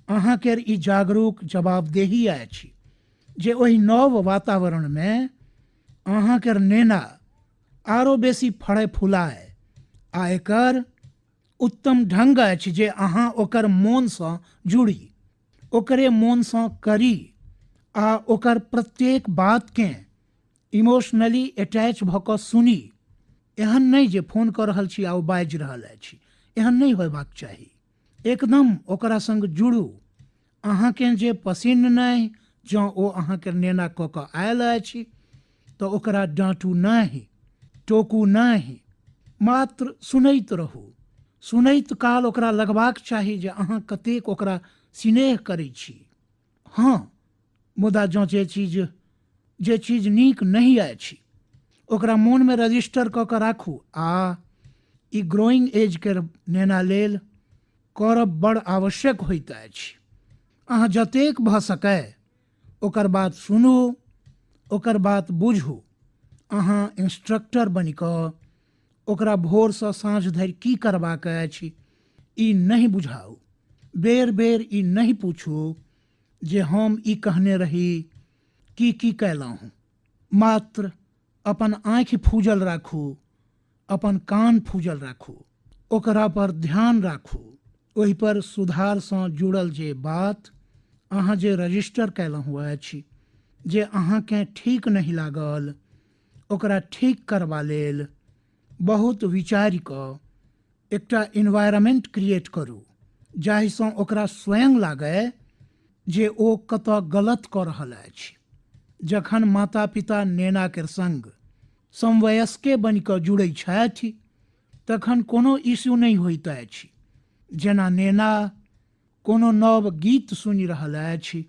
अहाँकेर ई जागरूक जवाबदेही अछि जे ओहि नव वातावरणमे अहाँकेर नेना आरो बेसी फड़े फुलाए आ एकर उत्तम ढंग अछि जे अहाँ ओकर मोनसँ जुड़ी, ओकरे मोनसँ करी आ ओकर प्रत्येक बातकेँ इमोशनली अटैच भऽ कऽ सुनी। एहन नहि जे फोन कऽ रहल छी आ ओ बाजि रहल अछि, एहन नहि होयबाक चाही। एकदम ओकरा संग जुड़ू। अहाँकेँ जे पसिन्न नहि, जँ ओ अहाँके नेना कऽ कऽ आयल अछि तऽ ओकरा डाँटू नहि, टोकू नहि, मात्र सुनैत रहू। सुनैत काल ओकरा लगबाक चाही जे अहाँ कतेक ओकरा स्नेह करै छी। हाँ, मुदा जँ जे चीज नीक नहीं अछि ओकरा मोनमे रजिस्टर कऽ कऽ राखू आ ई ग्रोइंग एज के नेना लेल करब बड़ आवश्यक होइत अछि। अहाँ जतेक भऽ सकै ओकर बात सुनू, ओकर बात बुझू। अहाँ इंस्ट्रक्टर बनि कऽ ओकरा भोरसँ साँझ धरि की करबाक अछि ई नहीं बुझाउ। बेर बेर ई नहीं पूछू जे हम ई कहने रही की कयलहुँ। मात्र अपन आँखि फूजल राखू, अपन कान फूजल राखू, ओकरा पर ध्यान राखू। ओहि पर सुधारसँ जुड़ल जे बात अहाँ जे रजिस्टर कयलहुँ अछि, जे अहाँकेँ ठीक नहीं लागल, ओकरा ठीक करबा लेल बहुत विचारि कऽ एकटा एनवायरनमेंट क्रिएट करू जाहिसँ ओकरा स्वयं लागय जे ओ कतऽ गलत कऽ रहल अछि। जखन माता पिता नेना के संग समवयस्के बनि कऽ जुड़ै छथि तखन कोनो इश्यू नहीं होइत अछि। जेना नेना कोनो नव गीत सुनि रहल अछि,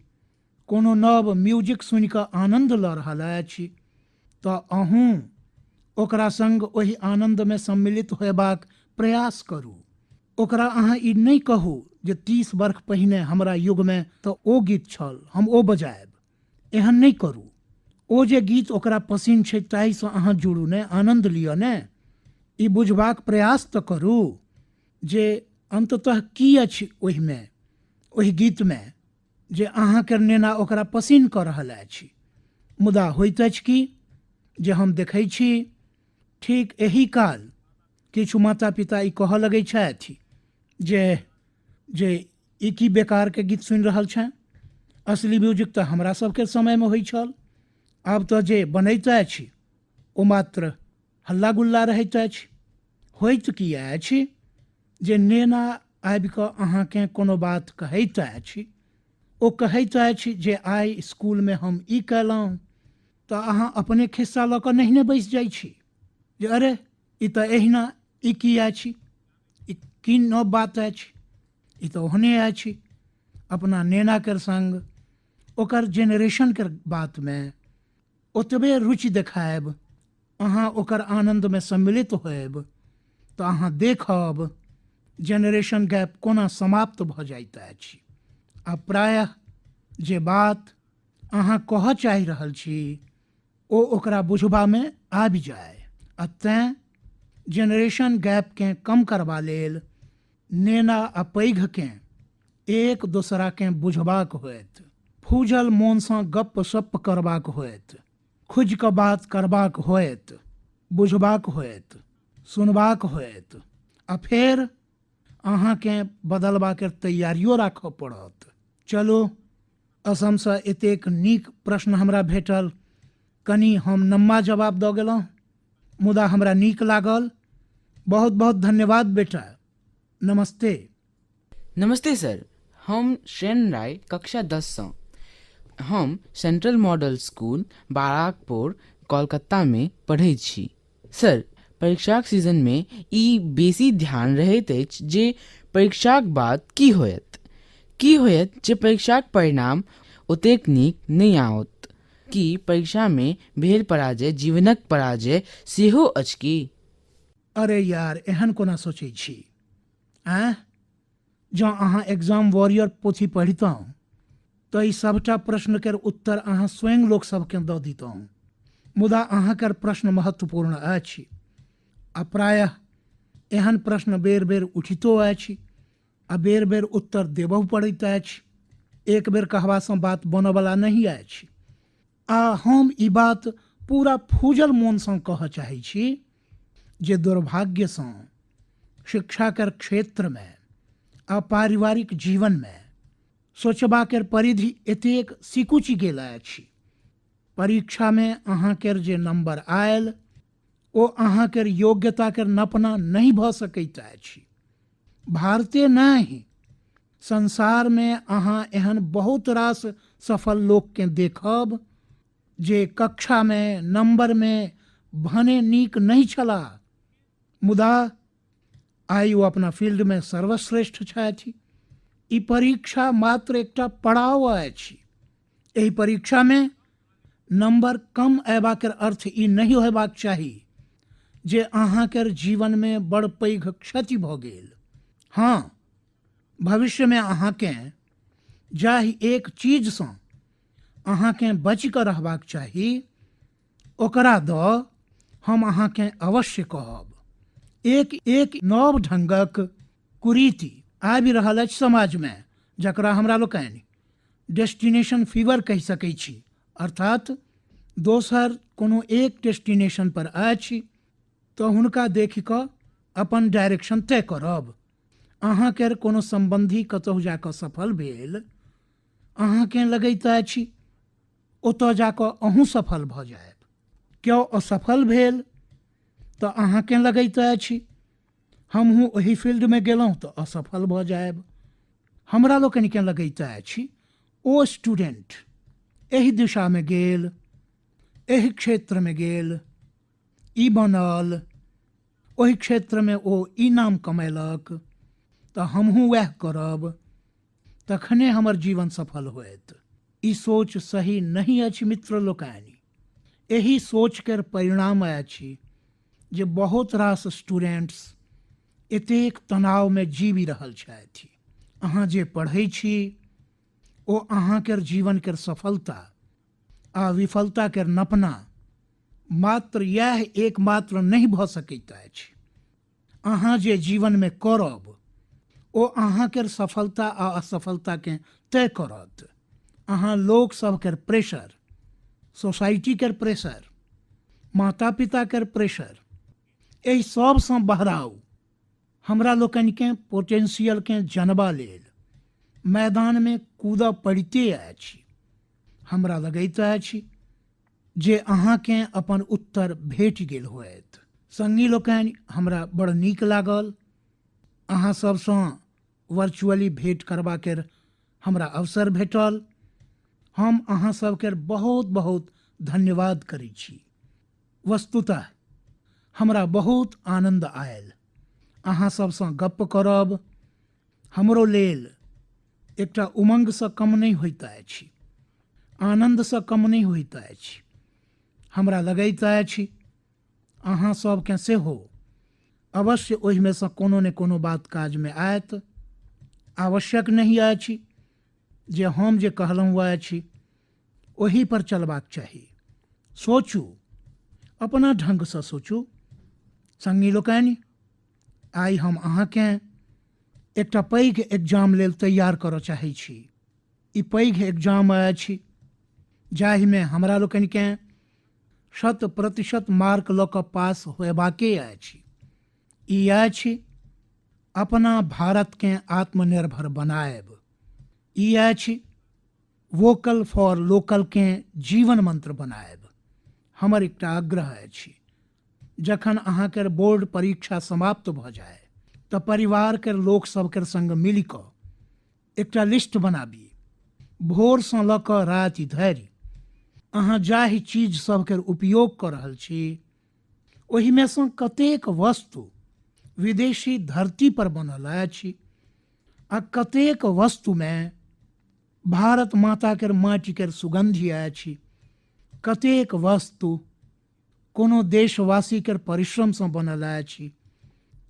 कोनो नव म्यूजिक सुनि कऽ आनंद लऽ रहल अछि तऽ अहूँ ओकरा संग ओहि आनंदमे सम्मिलित होयबाक प्रयास करू। ओकरा अहाँ ई नहीं कहू जे 30 वर्ष पहिने हमरा युगमे तऽ ओ गीत छल, हम ओ बजायब। एहन नहीं करू। ओ जे गीत ओकरा पसिन्न छै ताहिसँ अहाँ जुड़ू ने, आनंद लिअ ने। ई बुझबाक प्रयास तऽ करू जे अंततः की अछि ओहिमे, ओहि गीतमे जे अहाँके नेना ओकरा पसिन्न कऽ रहल अछि। मुदा होइत अछि कि जे हम देखै छी ठीक एही काल किछु माता पिता ई कहऽ लगै छथि जे ई की बेकारके गीत सुनि रहल छेँ, असली म्यूजिक तऽ हमरा सबके समयमे होइ छल। आब तऽ जे बनैत अछि ओ मात्र हल्ला गुल्ला रहैत अछि। होइत की अछि जे नेना आबि कऽ अहाँकेँ कोनो बात कहैत अछि, ओ कहैत अछि जे आइ इसकुलमे हम ई कयलहुँ तऽ अहाँ अपने खिस्सा लऽ कऽ नहिने बैसि जाइ छी जे अरे ई तऽ एहिना, ई की अछि, ई की नव बात अछि, ई तऽ ओहने अछि। अपना नेनाकर संग ओकर जेनरेशनके बातमे ओतबे रुचि देखायब, अहाँ ओकर आनंदमे सम्मिलित होयब तऽ अहाँ देखब जेनरेशन गैप कोना समाप्त भऽ जाइत अछि। आ प्रायः जे बात अहाँ कहऽ चाहि रहल छी ओ ओकरा बुझबामे आबि जाय। आ तेँ जेनरेशन गैपकेँ कम करबा लेल नेना आ पैघकेँ एक दोसराकेँ बुझबाक होयत, फूजल मोनसँ गप्प सप्प करबाक होयत, खुजि कऽ बात करबाक होयत, बुझबाक होयत, सुनबाक होयत आ फेर अहाँकेँ बदलबाके तैयारियो राखऽ पड़त। चलू असमसँ एतेक नीक प्रश्न हमरा भेटल, कनि हम नम्मा जवाब दऽ गेलहुँ, मुदा हमरा नीक लागल। बहुत बहुत धन्यवाद बेटा। नमस्ते। नमस्ते सर, हम श्रेन राय कक्षा 10 सँ। हम central model school Barrackpore Kolkata में पढ़ै छी। सर, परीक्षाक सीजन में ई बेसी ध्यान रहैत अछि जे परीक्षाक बाद की होयत जे परीक्षाक परिणाम ओतेक नीक नहि आओत। की परीक्षा में भेल पराजय जीवनक पराजय सेहो अछि की? अरे यार, एहन कोना सोचै छी? जँ अहाँ एग्जाम वॉरियर पोथी पढ़ितहुँ तऽ ई सभटा प्रश्न केर उत्तर अहाँ स्वयं लोक सभकेँ दऽ दितहुँ। मुदा अहाँकर प्रश्न महत्वपूर्ण अछि आ प्रायः एहन प्रश्न बेर बेर उठितो अछि आ बेर बेर उत्तर देबहु पड़ैत अछि। एक बेर कहबासँ बात बनयवला नहीं अछि। आ हम ई बात पूरा फूजल मोनसँ कहऽ चाहै छी जे दुर्भाग्यसँ शिक्षा केर क्षेत्रमे आ पारिवारिक जीवनमे सोचबाक परिधि एतेक सिकुचि गेल अछि। परीक्षामे अहाँकेर जे नंबर आयल ओ अहाँकेर योग्यता केर नपना नहीं भऽ सकैत अछि। भारते नहीं, संसार में अहाँ एहन बहुत रास सफल लोककेँ देखब जे कक्षा में नंबर में भने नीक नहीं छलाह, मुदा आइ ओ अपना फील्ड में सर्वश्रेष्ठ छथि। ई परीक्षा मात्र एकटा पड़ाव अछि। एहि परीक्षा में नंबर कम अयबाक अर्थ ई नहीं होयबाक चाही जे अहाँकेर जीवन में बड़ पैघ क्षति भऽ गेल। हाँ, भविष्य में अहाँकेँ जाहि एक चीजसँ अहाँकेँ बचि कऽ रहबाक चाही ओकरा दऽ हम अहाँकेँ अवश्य कहब। एक नव ढंगक कुरीति आबि रहल अछि समाज में, जकरा हमरा लोकनि डेस्टिनेशन फीवर कहि सकै छी। अर्थात दोसर कोनो एक डेस्टिनेशन पर अछि तऽ हुनका देखि कऽ अपन डायरेक्शन तय करब। अहाँकेर कोनो संबंधी कतहु जा कऽ सफल भेल, अहाँकेँ लगैत अछि ओतऽ जा कऽ अहूँ सफल भऽ जायब। केओ असफल भेल तऽ अहाँकेँ लगैत अछि हमहूँ ओही फील्ड में गेलहुँ तऽ असफल भऽ जायब। हमरा लोकनिकेँ लगैत अछि ओ स्टूडेंट एहि दिशा में गेल, एहि क्षेत्र में गेल, ई बनल, ओहि क्षेत्र में ओ ई नाम कमेलक तऽ हमहूँ वएह करब, तखने हमर जीवन सफल होयत। ई सोच सही नहीं अछि मित्र लोकनि। एही सोच केर परिणाम अछि जे बहुत रास स्टूडेंट्स एतेक तनाव में जीवि रहल छथि। अहाँ जे पढ़ै छी ओ अहाँ केर जीवन केर सफलता आ विफलता केर नपना मात्र यह एकमात्र नहीं भऽ सकैत अछि। अहाँ जे जीवन में करब ओ अहाँ केर सफलता आ असफलता के तय करत। अहाँ लोक सब केर प्रेशर, सोसाइटी केर प्रेशर, माता पिता केर प्रेशर, एहि सबसँ बहराउ हमरा लोकनिकेँ पोटेंशियलकेँ जनबा लेल मैदान में कूदऽ पड़िते अछि। हमरा लगैत अछि जे अहाँकेँ अपन उत्तर भेट गेल होयत। संगी लोकनि, हमरा बड़ नीक लागल अहाँ सबसँ वर्चुअली भेंट करबा केर हमरा अवसर भेटल। हम अहाँ सब केर बहुत बहुत धन्यवाद करै छी। वस्तुतः हमरा बहुत आनंद आयल। अहाँ सबसँ गप्प करब हमरो लेल एकटा उमंगसँ कम नहीं होइत अछि, आनंदसँ कम नहीं होइत अछि। हमरा लगैत अछि अहाँ सबकेँ सेहो अवश्य ओहिमे सँ कोनो ने कोनो बात काज में आयत। आवश्यक नहीं अछि जे हम जे कहलहुँ अछि ओही पर चलबाक चाही। सोचू, अपना ढंगसँ सोचू। संगी लोकनि, आइ हम अहाँकेँ एकटा पैघ एग्जाम लेल तैयार करऽ चाहै छी। ई पैघ एग्जाम अछि जाहिमे हमरा लोकनिकेँ 100% मार्क लऽ कऽ पास होयबाके अछि। ई अछि अपना भारतकेँ आत्मनिर्भर बनायब। ई अछि वोकल फॉर लोकल के जीवन मंत्र बनाएब हमर एकटा आग्रह अछि। जखन अहाँके बोर्ड परीक्षा समाप्त भऽ जाए तऽ परिवार के लोक सबके संग मिलि कऽ एकटा लिस्ट बनाबी। भोरसँ लऽ कऽ राति धरि अहाँ जाहि चीज सबके उपयोग कऽ रहल छी ओहिमे सँ कतेक वस्तु विदेशी धरती पर बनल अछि आ कतेक वस्तुमे भारत माता के माटि के सुगंधि अछि, कतेक वस्तु कोनो देशवासी के परिश्रम से बनल अछि।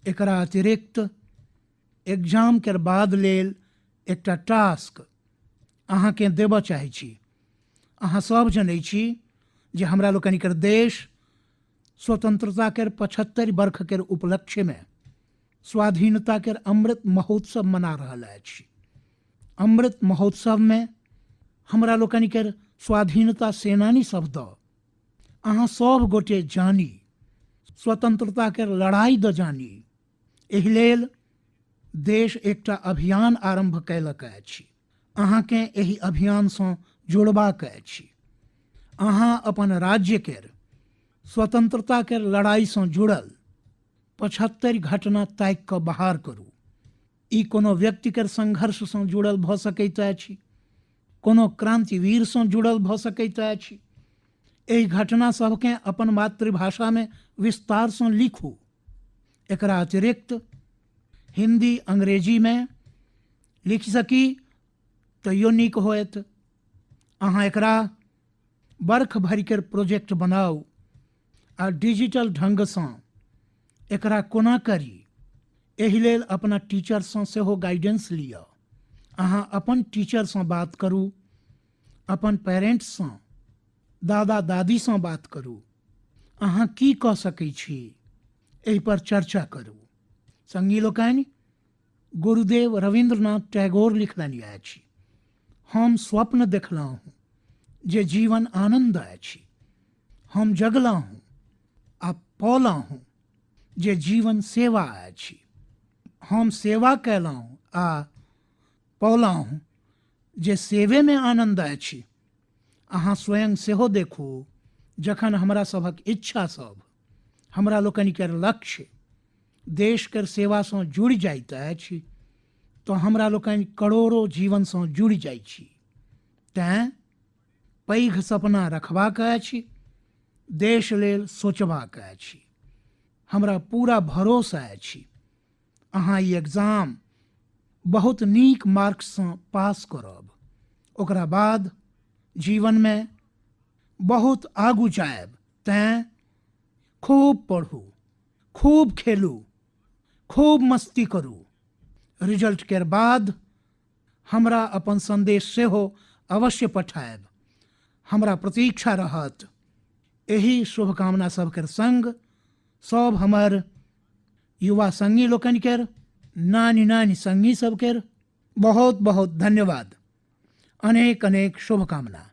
एकरा अतिरिक्त एग्जाम के बाद लेल एकटा टास्क अहाँके देबऽ चाहै छी। अहाँ सब जनै छी जे हमरा लोकनि के देश स्वतंत्रता के 75 वर्ष के उपलक्ष्य में स्वाधीनता के अमृत महोत्सव मना रहल अछि। अमृत महोत्सव में हमरा लोकनि के स्वाधीनता सेनानी सब दऽ अहाँ सब गोटे जानी, स्वतंत्रता के लड़ाई द जानी। एहि लेल देश एकटा अभियान आरंभ कयलक अछि। अहाँके एहि अभियान सँ जुड़बाक अछि। अहाँ अपन राज्य के स्वतंत्रता के लड़ाई सँ जुड़ल 75 घटना ताकि कऽ बाहर करू। ई कोनो व्यक्ति के संघर्ष सँ जुड़ल भऽ सकैत अछि, कोनो क्रांतिवीर सँ जुड़ल भऽ सकैत अछि। एहि घटना सबके अपन मातृभाषा में विस्तार सँ लिखू। एकरा अतिरिक्त हिंदी अंग्रेजी में लिख सकी तैयो नीक होयत। अहाँ एकरा बर्ख भरि के प्रोजेक्ट बनाउ आ डिजिटल ढंग सँ एकरा कोना करी एहि लेल अपना टीचर सँ सेहो गाइडेंस लिअ। अहाँ अपन टीचर सँ बात करू, अपन पेरेंट्स सँ, दादा दादी सँ बात करू। अहाँ की कऽ सकै छी एहि पर चर्चा करू। संगी लोकनि, गुरुदेव रविंद्रनाथ टैगोर लिखलनि अछि, हम स्वप्न देखलहुँ जे जीवन आनंद अछि। हम जगलहुँ आ पौलहुँ जे जीवन सेवा अछि। हम सेवा कयलहुँ आ पौलहुँ जे सेवे में आनंद अछि। अहाँ स्वयं सेहो देखू, जखन हमरा सभक इच्छा सब, हमरा लोकनि के लक्ष्य देश के सेवा सँ जुड़ि जाइत अछि तऽ हमरा लोकनि करोड़ों जीवन सँ जुड़ि जाइ छी। तेँ पैघ सपना रखबाक अछि, देश लेल सोचबाक अछि। हमरा पूरा भरोसा अछि अहाँ ई एग्जाम बहुत नीक मार्क्स सँ पास करब। ओकरा बाद जीवन में बहुत आगू जायब। तेँ खूब पढ़ू, खूब खेलू, खूब मस्ती करू। रिजल्ट के बाद हमरा अपन संदेश सेहो अवश्य पठायब। हमरा प्रतीक्षा रहत। एही शुभकामना सबके संग सब हमर युवा संगी लोकनि के, नानी नानी संगी सबके बहुत बहुत धन्यवाद। अनेक अनेक शुभकामना।